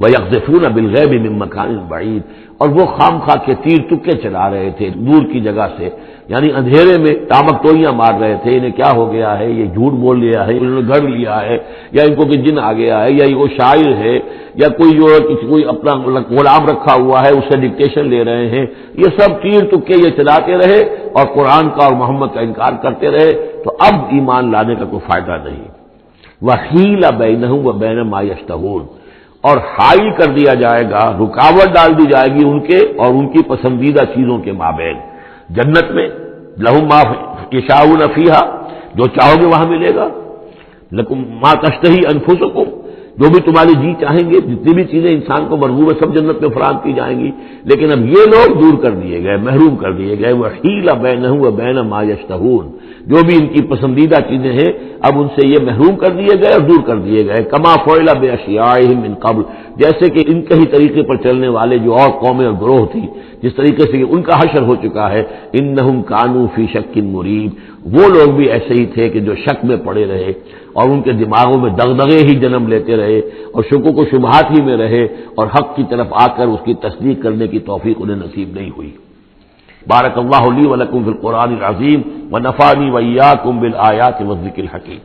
وَيَقْذِفُونَ بِالْغَيْبِ مِن مَّكَانٍ بَعِيدٍ، اور وہ خام خواہ کے تیر تکے چلا رہے تھے دور کی جگہ سے، یعنی اندھیرے میں ٹامک ٹوئیاں مار رہے تھے، انہیں کیا ہو گیا ہے، یہ جھوٹ بول لیا ہے، انہوں نے گھڑ لیا ہے، یا ان کو کہ جن آ گیا ہے، یا یہ وہ شاعر ہے، یا کوئی جو کوئی اپنا غلام رکھا ہوا ہے اس سے ڈکٹیشن لے رہے ہیں، یہ سب تیر تکے یہ چلاتے رہے اور قرآن کا اور محمد کا انکار کرتے رہے، تو اب ایمان لانے کا کوئی فائدہ نہیں۔ وَحِيلَ بَيْنَهُمْ وَبَيْنَ مَا يَشْتَهُونَ، اور حائل کر دیا جائے گا، رکاوٹ ڈال دی جائے گی ان کے اور ان کی پسندیدہ چیزوں کے مابین۔ جنت میں لہم ما یشاؤون فیہا، جو چاہو گے وہاں ملے گا، لکم ما تشتہی انفسکم، جو بھی تمہاری جی چاہیں گے، جتنی بھی چیزیں انسان کو مرغوب ہے سب جنت میں فراہم کی جائیں گی، لیکن اب یہ لوگ دور کر دیے گئے، محروم کر دیے گئے۔ وحیل بینہم وبین ما یشتہون، جو بھی ان کی پسندیدہ چیزیں ہیں اب ان سے یہ محروم کر دیے گئے اور دور کر دیے گئے۔ کما فعل باشیاعہم من قبل، جیسے کہ ان کے ہی طریقے پر چلنے والے جو اور قومیں اور گروہ تھی جس طریقے سے ان کا حشر ہو چکا ہے۔ انہم کانوا فی شک مریب، وہ لوگ بھی ایسے ہی تھے کہ جو شک میں پڑے رہے اور ان کے دماغوں میں دغدغے ہی جنم لیتے رہے اور شکوک و شبہات ہی میں رہے اور حق کی طرف آ کر اس کی تصدیق کرنے کی توفیق انہیں نصیب نہیں ہوئی۔ بارک اللہ لی و لکم فی القرآن العظیم ونفعنی وإیاکم بالآیات والذکر الحکیم۔